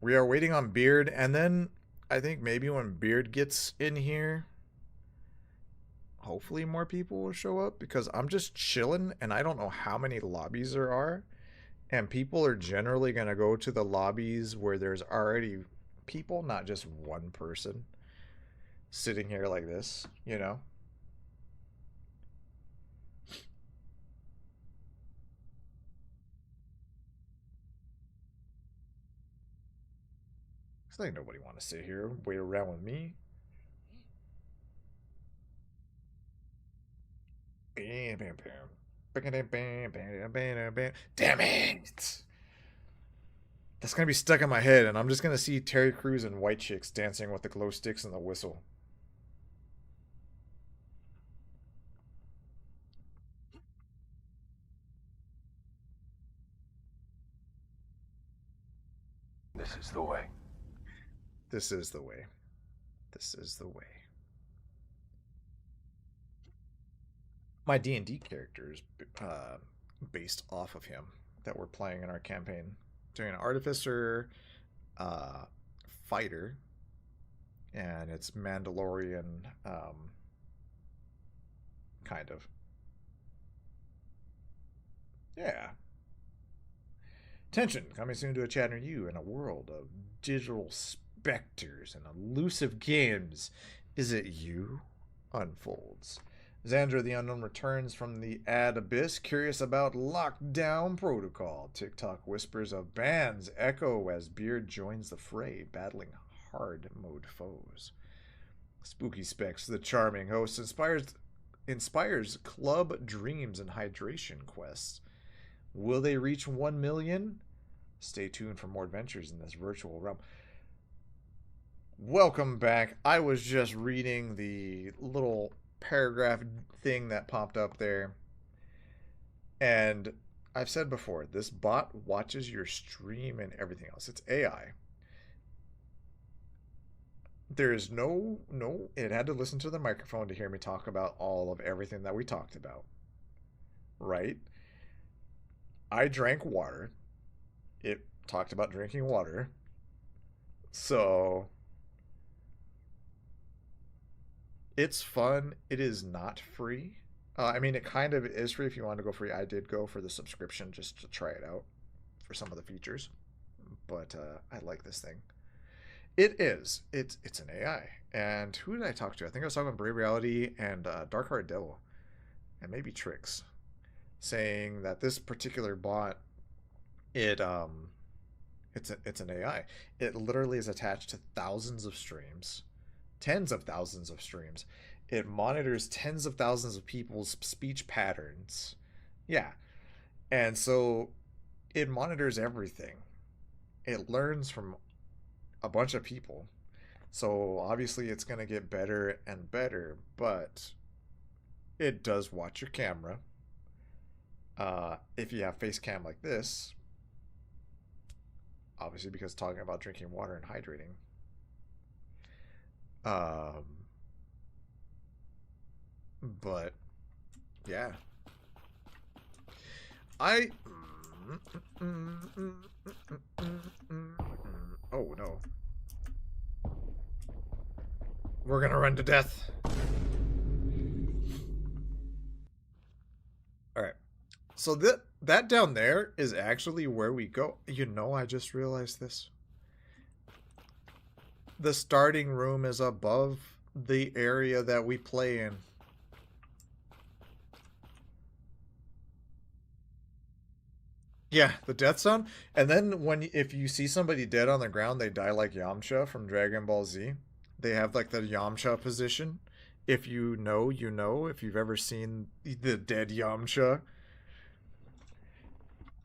We are waiting on Beard, and then I think maybe when Beard gets in here, hopefully more people will show up, because I'm just chilling and I don't know how many lobbies there are. And people are generally going to go to the lobbies where there's already people, not just one person sitting here like this, you know? It's like nobody want to sit here, wait around with me. Damn it! That's gonna be stuck in my head, and I'm just gonna see Terry Crews and white chicks dancing with the glow sticks and the whistle. This is the way. This is the way. This is the way. My D&D character is based off of him that we're playing in our campaign. Doing an artificer, fighter, and it's Mandalorian, kind of. Yeah. Attention, coming soon to a chat near you in a world of digital specters and elusive games. Is it you? Unfolds. Xandra the Unknown returns from the ad abyss, curious about lockdown protocol. TikTok whispers of bans echo as Beard joins the fray, battling hard mode foes. Spooky Specs, the charming host, inspires club dreams and hydration quests. Will they reach 1 million? Stay tuned for more adventures in this virtual realm. Welcome back. I was just reading the little paragraph thing that popped up there. And I've said before, this bot watches your stream and everything else. It's AI. There is no, it had to listen to the microphone to hear me talk about all of everything that we talked about. Right? I drank water. It talked about drinking water. So it's fun. It is not free. I mean, it kind of is free if you want to go free. I did go for the subscription just to try it out for some of the features. But I like this thing. It is. It's an AI. And who did I talk to? I think I was talking about Brave Reality and Dark Heart Devil. And maybe Tricks. Saying that this particular bot, it's an AI. It literally is attached to thousands of streams, tens of thousands of streams. It monitors tens of thousands of people's speech patterns. Yeah. And so it monitors everything. It learns from a bunch of people. So obviously it's going to get better and better, but it does watch your camera. If you have face cam like this, obviously because it's talking about drinking water and hydrating. But yeah, oh no, we're gonna run to death. All right. So that down there is actually where we go. You know, I just realized this. The starting room is above the area that we play in. Yeah, the death zone. And then if you see somebody dead on the ground, they die like Yamcha from Dragon Ball Z. They have like the Yamcha position. If you know, you know. If you've ever seen the dead Yamcha.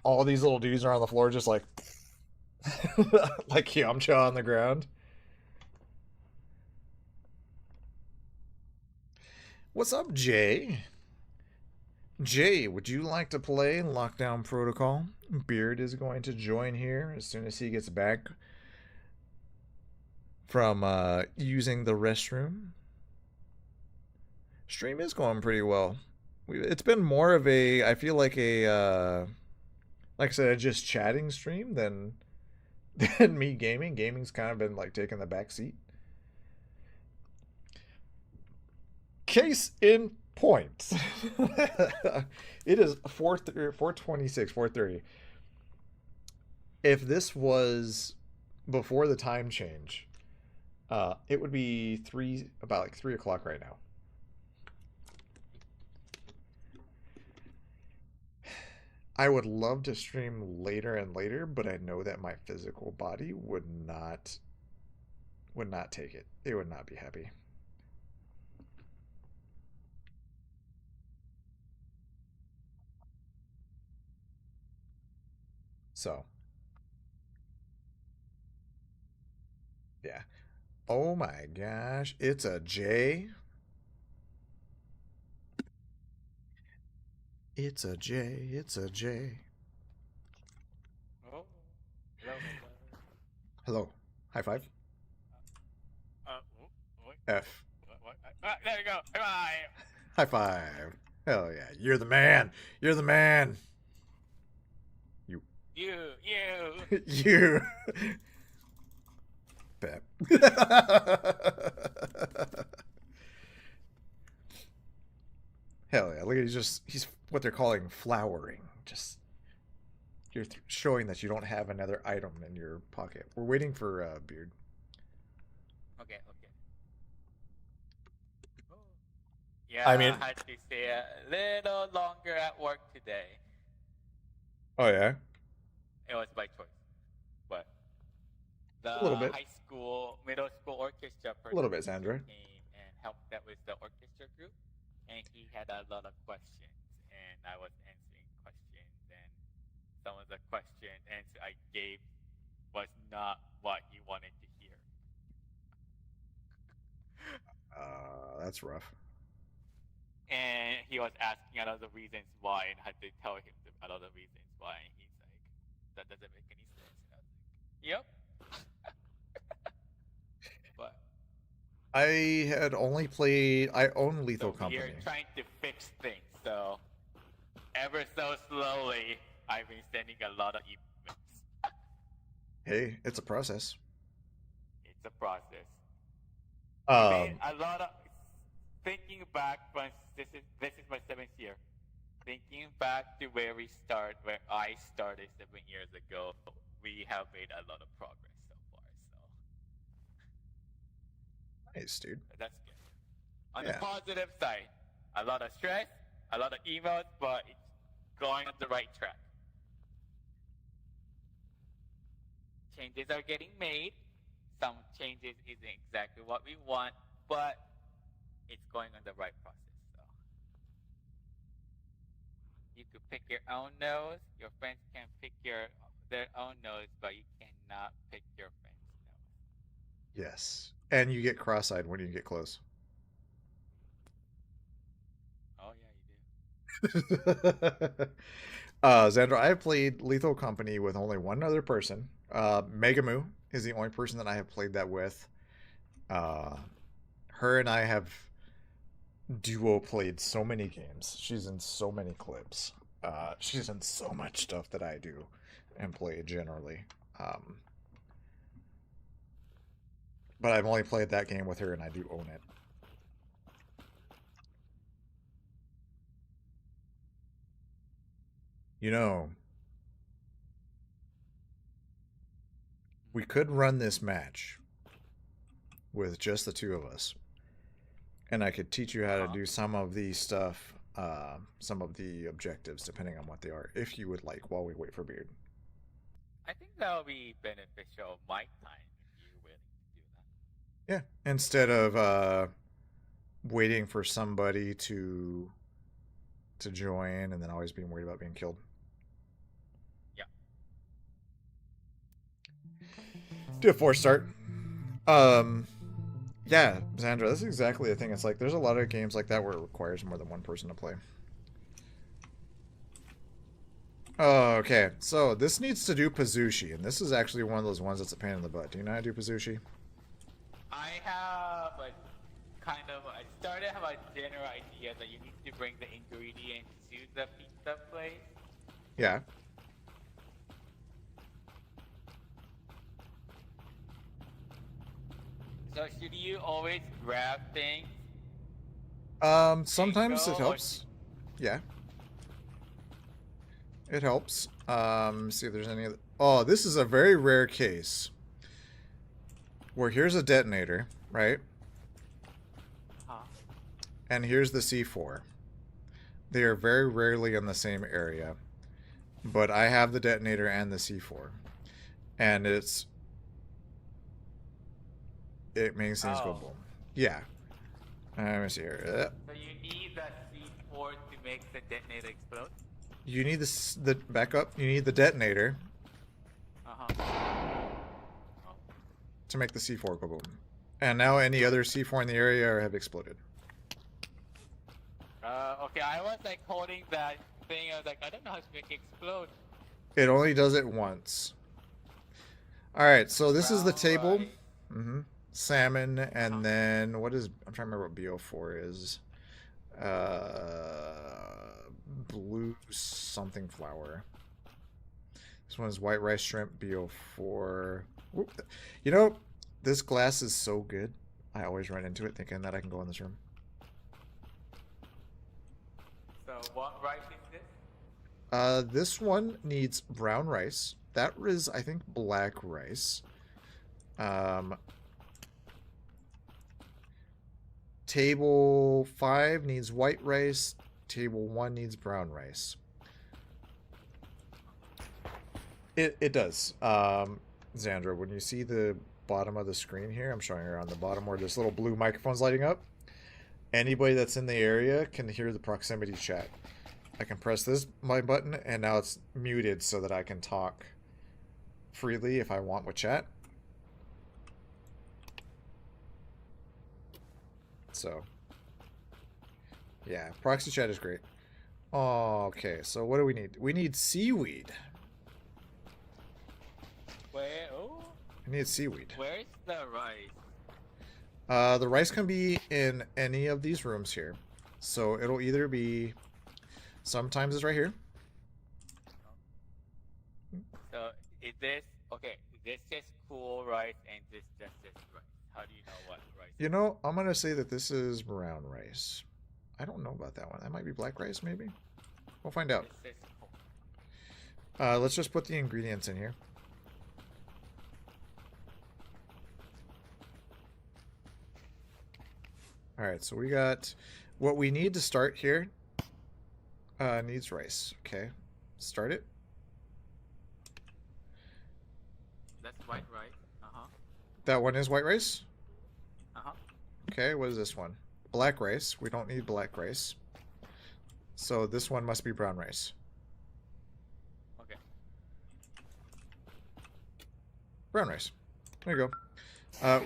All these little dudes are on the floor just like like Yamcha on the ground. What's up, Jay? Jay, would you like to play Lockdown Protocol? Beard is going to join here as soon as he gets back from using the restroom. Stream is going pretty well. It's been more of a, I feel like a like I said, just chatting stream than me gaming. Gaming's kind of been like taking the back seat. Case in point. It is 4:26, 4:30. If this was before the time change, it would be about like 3 o'clock right now. I would love to stream later and later, but I know that my physical body would not take it. It would not be happy. So, yeah. Oh my gosh, it's a J. It's a J. It's a J. Oh, hello. Hello. High five. What? F. What? There you go. Bye. High five. Hell yeah. You're the man. You're the man. You. You. Bet. Hell yeah. Look at he's what they're calling flowering. Just you're showing that you don't have another item in your pocket. We're waiting for Beard. Okay. Oh. Yeah, I mean- I had to stay a little longer at work today. Oh yeah. It was by choice, but the A little bit. high school, middle school orchestra person A little bit, Sandra. came and helped out with the orchestra group, and he had a lot of questions, and I was answering questions, and some of the question answer I gave was not what he wanted to hear. That's rough. And he was asking a lot of the reasons why, and I had to tell him a lot of the reasons why. And he's like, "That doesn't make any sense." And I was like, "Yep." But I had only played. I own Lethal so Company. we are trying to fix things. So ever so slowly, I've been sending a lot of emails. Hey, it's a process. It's a process. I made Um, a lot of thinking back. When this is my 7th year. Thinking back to where I started 7 years ago, we have made a lot of progress so far. So nice, dude. that's good. On Yeah. the positive side, a lot of stress, a lot of emails, but it's going on the right track. Changes are getting made. Some changes isn't exactly what we want, but it's going on the right process. So you could pick your own nose. Your friends can pick their own nose, but you cannot pick your friend's nose. Yes, and you get cross-eyed when you get close. Oh yeah, you do. Xandra, I have played Lethal Company with only one other person. Megamoo is the only person that I have played that with. Her and I have duo played so many games. She's in so many clips. She's in so much stuff that I do and play generally. But I've only played that game with her, and I do own it. You know, we could run this match with just the two of us. And I could teach you how to do some of the stuff, some of the objectives, depending on what they are, if you would like, while we wait for Beard. I think that will be beneficial my time if you're willing to do that. Yeah, instead of waiting for somebody to join and then always being worried about being killed. Yeah. Do a 4 start. Yeah, Xandra, that's exactly the thing. It's like there's a lot of games like that where it requires more than one person to play. Okay, so this needs to do Pazushi, and this is actually one of those ones that's a pain in the butt. Do you know how to do Pazushi? I have a I started to have a general idea that you need to bring the ingredients to the pizza place. Yeah. So should you always grab things? Sometimes it Go, helps. Yeah. It helps. See if there's any other... Oh, this is a very rare case. Where here's a detonator, right? And here's the C4. They are very rarely in the same area. But I have the detonator and the C4. And it makes things go boom. Yeah. Let me see here. So you need that C4 to make the detonator explode? You need the backup. You need the detonator, to make the C4 go boom. And now any other C4 in the area have exploded. Okay, I was like holding that thing. I was like, I don't know how to make it explode. It only does it once. Alright, so this is the table. Right. Mm-hmm. Salmon, and then what is... I'm trying to remember what BO4 is. Blue something flour. This one is white rice shrimp, BO4. Whoop. You know, this glass is so good. I always run into it thinking that I can go in this room. So what rice is this? This one needs brown rice. That is, I think, black rice. Table 5 needs white rice. Table 1 needs brown rice. It does. Xandra, when you see the bottom of the screen here, I'm showing her on the bottom where this little blue microphone's lighting up. Anybody that's in the area can hear the proximity chat. I can press this my button, and now it's muted so that I can talk freely if I want with chat. So, yeah, proxy chat is great. Oh, okay, so what do we need? We need seaweed. Where? Oh. We need seaweed. Where's the rice? The rice can be in any of these rooms here. So it'll either be... Sometimes it's right here. So is this... Okay, this is cool rice and this just is rice. How do you know what rice? You know, I'm going to say that this is brown rice. I don't know about that one. That might be black rice, maybe? We'll find out. This is cool. Let's just put the ingredients in here. Alright, so we got... What we need to start here needs rice. Okay, start it. That's white rice. Uh-huh. That one is white rice? Uh-huh. Okay, what is this one? Black rice. We don't need black rice. So this one must be brown rice. Okay. Brown rice. There you go.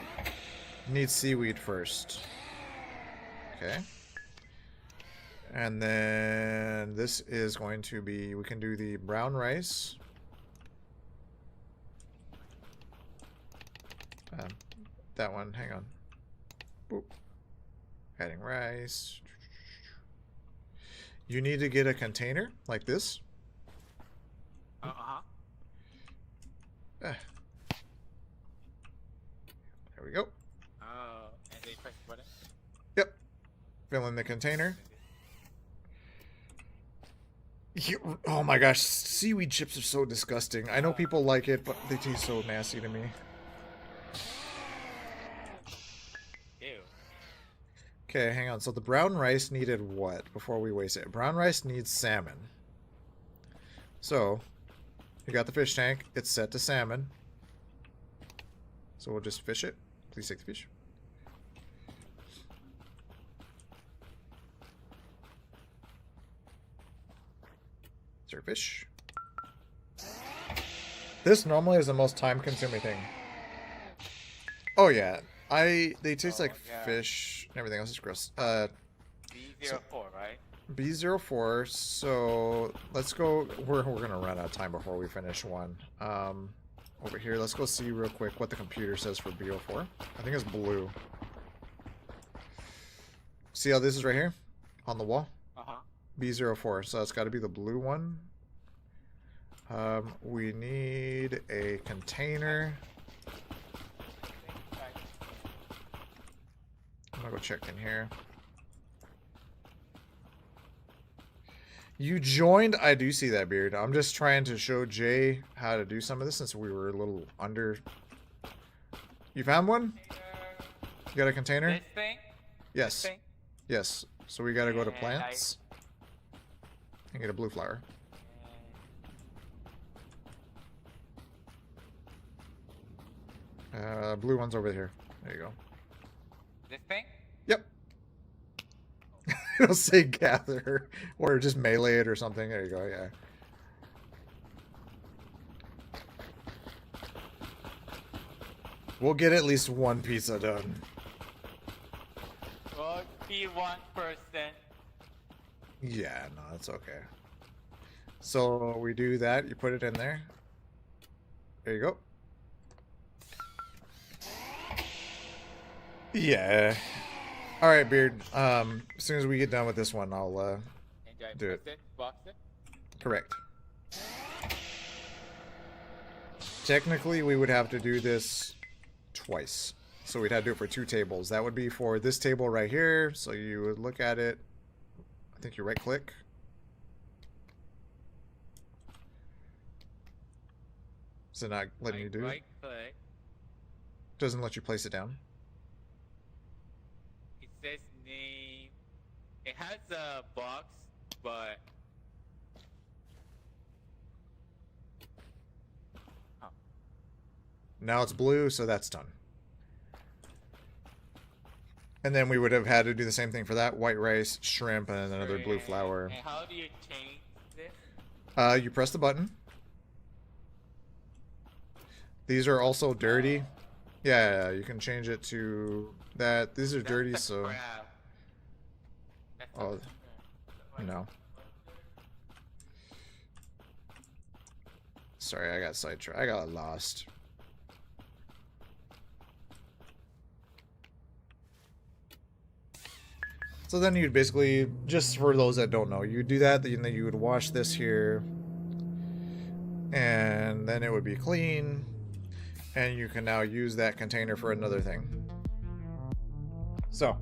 Need seaweed first. Okay. And then this is going to be... We can do the brown rice. That one, hang on. Boop. Adding rice. You need to get a container like this. Uh-huh. There we go. Oh, and then you press the button? Yep. Fill in the container. Oh my gosh, seaweed chips are so disgusting. I know people like it, but they taste so nasty to me. Ew. Okay, hang on. So the brown rice needed what before we waste it? Brown rice needs salmon. So, you got the fish tank. It's set to salmon. So we'll just fish it. Please take the fish. Sir fish. This normally is the most time-consuming thing. Oh yeah, they taste like fish and everything else is gross. B04, right? B04. So let's go. We're gonna run out of time before we finish one. Over here, let's go see real quick what the computer says for B04. I think it's blue. See how this is right here on the wall? Uh-huh. B04, so it's got to be the blue one. We need a container. I'm gonna go check in here. You joined? I do see that, Beard. I'm just trying to show Jay how to do some of this since we were a little under. You found one? You got a container? This thing? Yes. This thing? Yes. So we gotta go to And plants and get a blue flower. Blue one's over here. There you go. This thing? Yep. It'll say gather or just melee it or something. There you go. Yeah. We'll get at least one pizza done. Well, be 1%. Yeah, no, that's okay. So we do that. You put it in there. There you go. Yeah. All right, Beard. As soon as we get done with this one, I'll do it. Box it. Correct. Technically, we would have to do this twice. So we'd have to do it for 2 tables. That would be for this table right here. So you would look at it. I think you right click. Is it not letting you do it? Right click. Doesn't let you place it down. It says name. It has a box, but Now it's blue, so that's done. And then we would have had to do the same thing for that. White rice, shrimp, and another blue flour. And how do you change this? You press the button. These are also dirty. Yeah, you can change it to that. These are dirty, That's a so... crab. That's Oh, a crab. no. Sorry, I got sidetracked. I got lost. So then you'd basically, just for those that don't know, you do that, and then you would wash this here, and then it would be clean, and you can now use that container for another thing. So,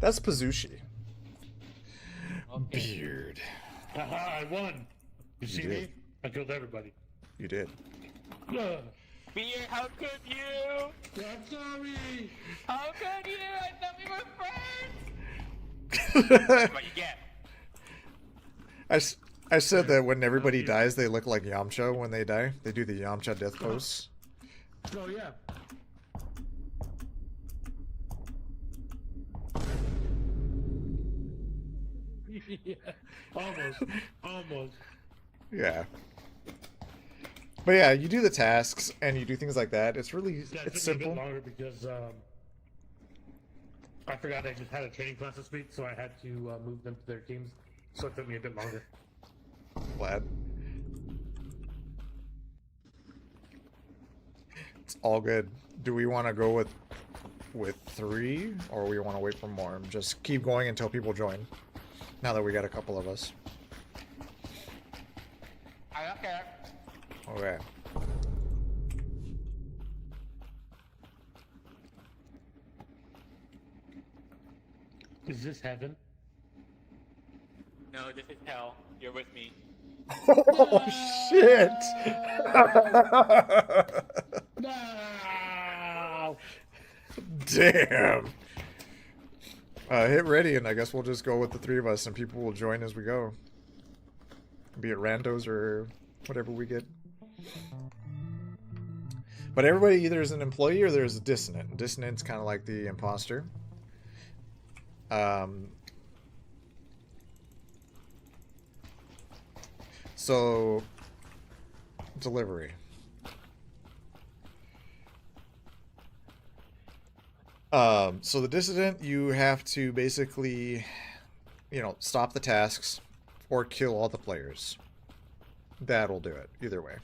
that's Pazushi. Okay. Beard. Haha, I won. You see did. me? I killed everybody. You did. Ugh. Beer, how could you? I'm sorry. How could you? I thought we were friends. That's what you get. I said that when everybody dies, they look like Yamcha when they die. They do the Yamcha death pose. Oh, yeah. Yeah. Almost. Almost. Yeah. But yeah, you do the tasks and you do things like that. It's really, Yeah, it's took me a simple. bit longer because I forgot I just had a training class this week, so I had to move them to their teams. So it took me a bit longer. Glad. It's all good. Do we want to go with 3 or we want to wait for more? Just keep going until people join. Now that we got a couple of us. I don't care. Okay. Is this heaven? No, this is hell. You're with me. Oh shit! No! Damn. Hit ready, and I guess we'll just go with the 3 of us, and people will join as we go. Be it randos or whatever we get. But everybody either is an employee or there's a dissonant. Dissonant's kind of like the imposter. So, delivery. So the dissident, you have to basically, you know, stop the tasks or kill all the players. That'll do it, either way.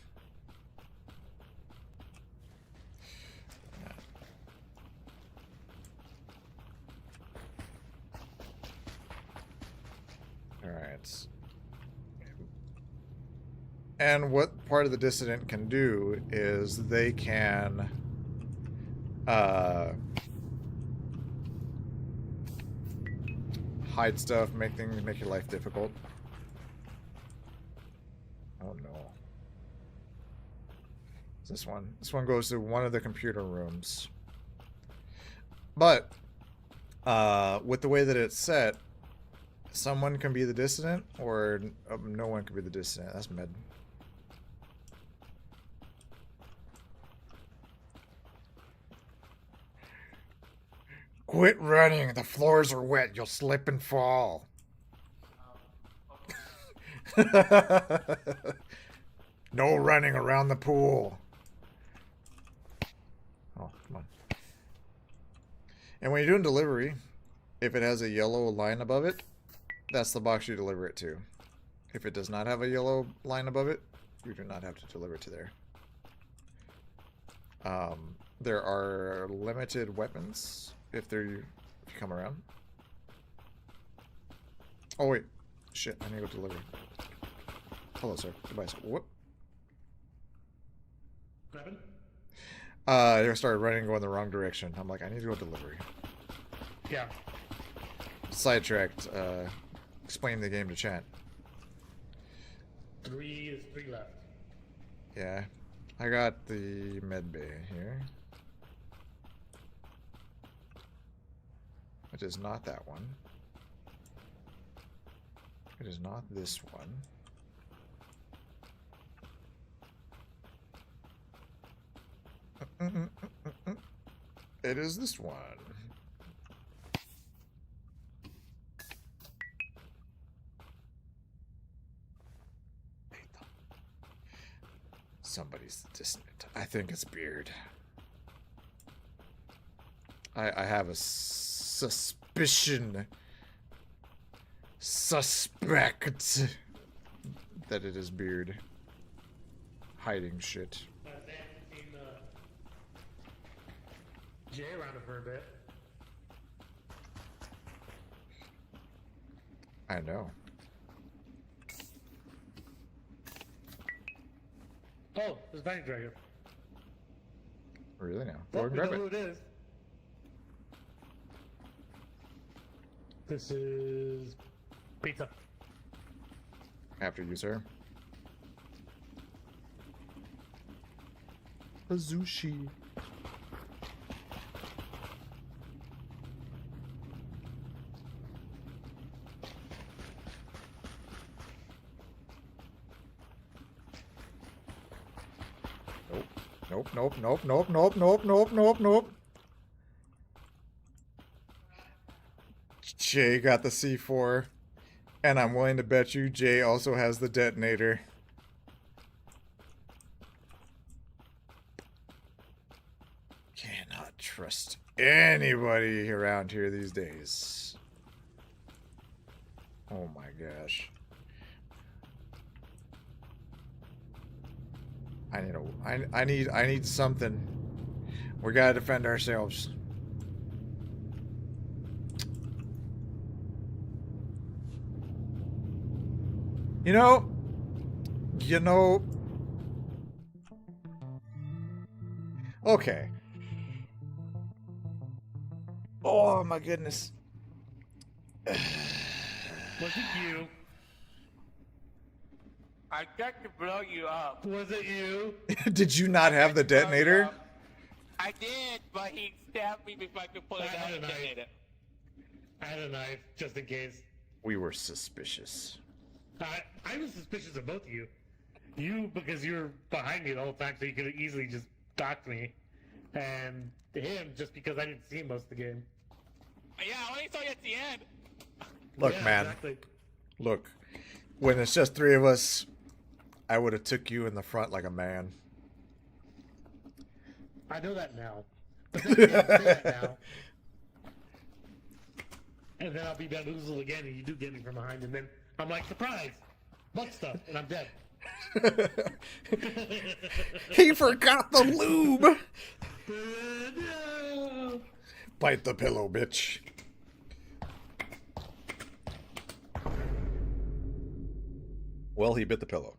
Alright. And what part of the dissident can do is they can hide stuff, make your life difficult. Oh no. This one. This one goes to one of the computer rooms. But with the way that it's set, someone can be the dissident or no one can be the dissident. That's mid. Quit running. The floors are wet. You'll slip and fall. No running around the pool. And when you're doing delivery, if it has a yellow line above it, that's the box you deliver it to. If it does not have a yellow line above it, you do not have to deliver it to there. There are limited weapons if you come around. Oh wait, shit! I need to go deliver. Hello, sir. Goodbye, sir. What? I started running, going the wrong direction. I'm like, I need to go delivery. Yeah. Sidetracked. Explain the game to chat. 3 left. Yeah, I got the med bay here. It is not that one. It is not this one. It is this one. Somebody's dissonant. I think it's Beard. I have a suspicion. Suspect that it is Beard. Hiding shit. I've seen Jay around it for a bit. I know. Oh, there's a Bank Dragon. Really now? Oh, Go and we grab know who it. it is. This is pizza. After you, sir. A sushi. Nope, nope, nope, nope, nope, nope, nope, nope, nope. Jay got the C4, and I'm willing to bet you Jay also has the detonator. Cannot trust anybody around here these days. Oh my gosh. I need something. We gotta defend ourselves. You know. Okay. Oh my goodness. Was it you? I got to blow you up. Was it you? Did you not have the detonator? I did, but he stabbed me before I could pull it out and detonate it. I had a knife, just in case. We were suspicious. I was suspicious of both of you. You, because you were behind me the whole time, so you could have easily just docked me. And him, just because I didn't see him most of the game. Yeah, I only saw you at the end. Look, Yeah, man. Exactly. Look. When it's just three of us, I would have took you in the front like a man. I know that now. But then you can't say that now. And then I'll be bamboozled again, and you do get me from behind, and then I'm like, surprise! Butt stuff, and I'm dead. He forgot the lube! No. Bite the pillow, bitch. Well, he bit the pillow.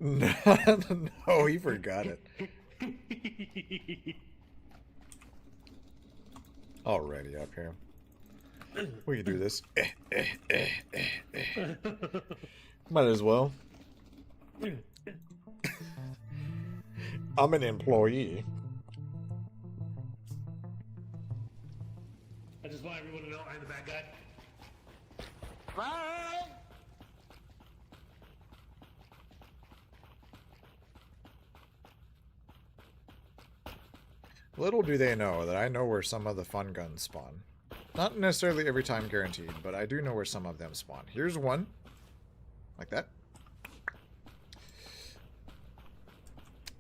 No, he forgot it. Already up here. We can do this. Might as well. I'm an employee. I just want everyone to know I'm the bad guy. Bye! Little do they know that I know where some of the fun guns spawn. Not necessarily every time guaranteed, but I do know where some of them spawn. Here's one. Like that.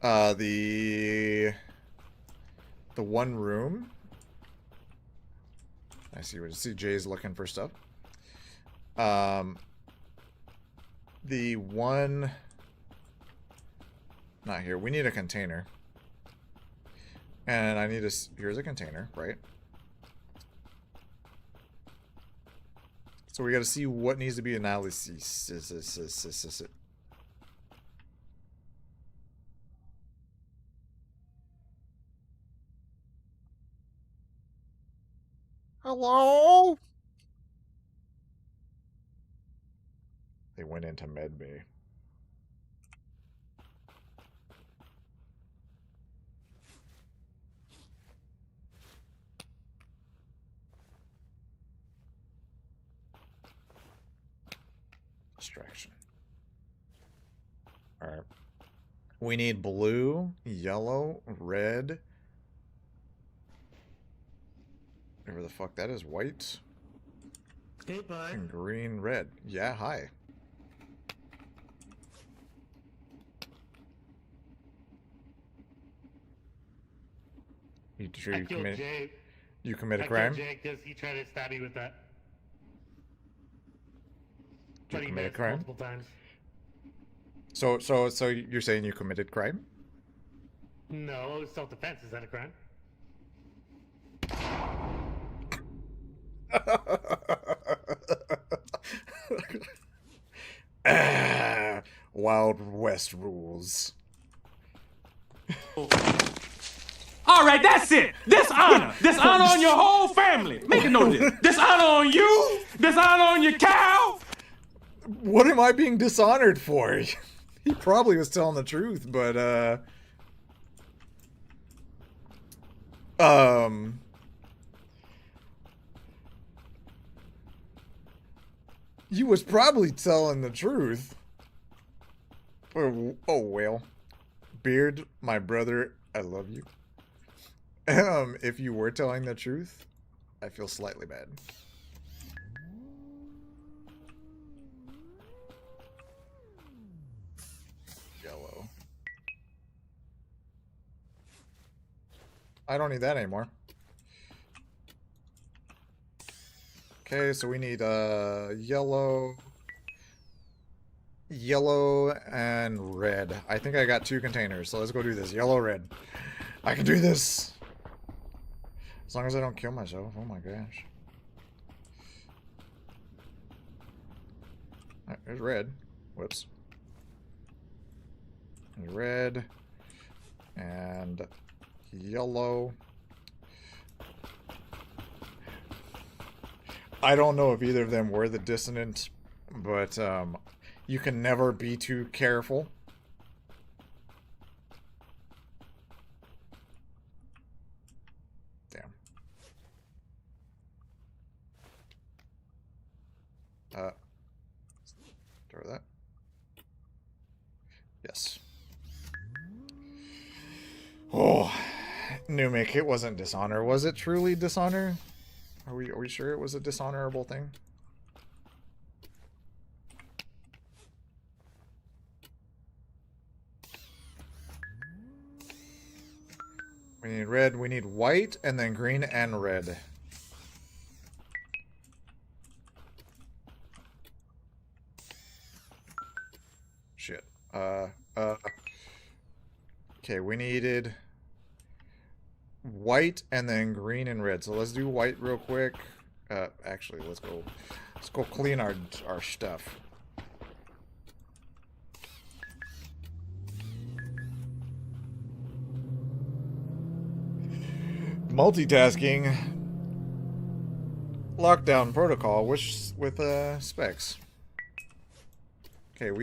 The one room. I see Jay's looking for stuff. The one, not here. We need a container. And I need here's a container, right? So we got to see what needs to be analysis. Hello? They went into med bay. Distraction. Alright. We need blue, yellow, red. Whatever the fuck that is, white. Hey, bud. And green, red. Yeah, hi. You sure you commit? You commit a crime? I killed Jay because he tried to stab me with that. Did you But he commit a missed crime? multiple times. So you're saying you committed crime? No, self-defense. Is that a crime? Wild West rules. All right, that's it. Dishonor. Dishonor on your whole family. Make a note of this. Dishonor on you. Dishonor on your cow. What am I being dishonored for? He probably was telling the truth, but you was probably telling the truth. Oh well. Beard, my brother, I love you. If you were telling the truth, I feel slightly bad. Yellow. I don't need that anymore. Okay, so we need yellow, and red. I think I got 2 containers, so let's go do this. Yellow, red. I can do this! As long as I don't kill myself. Oh my gosh. Alright, there's red. Whoops. There's red. And yellow. I don't know if either of them were the dissonant, but you can never be too careful. Damn. Throw that. Yes. Oh, Numic, it wasn't dishonor. Was it truly dishonor? Are we sure it was a dishonorable thing? We need red, we need white, and then green and red. Shit. Okay, we needed white and then green and red. So let's do white real quick. Actually, let's go clean our stuff. Multitasking. Lockdown protocol with specs. Okay, we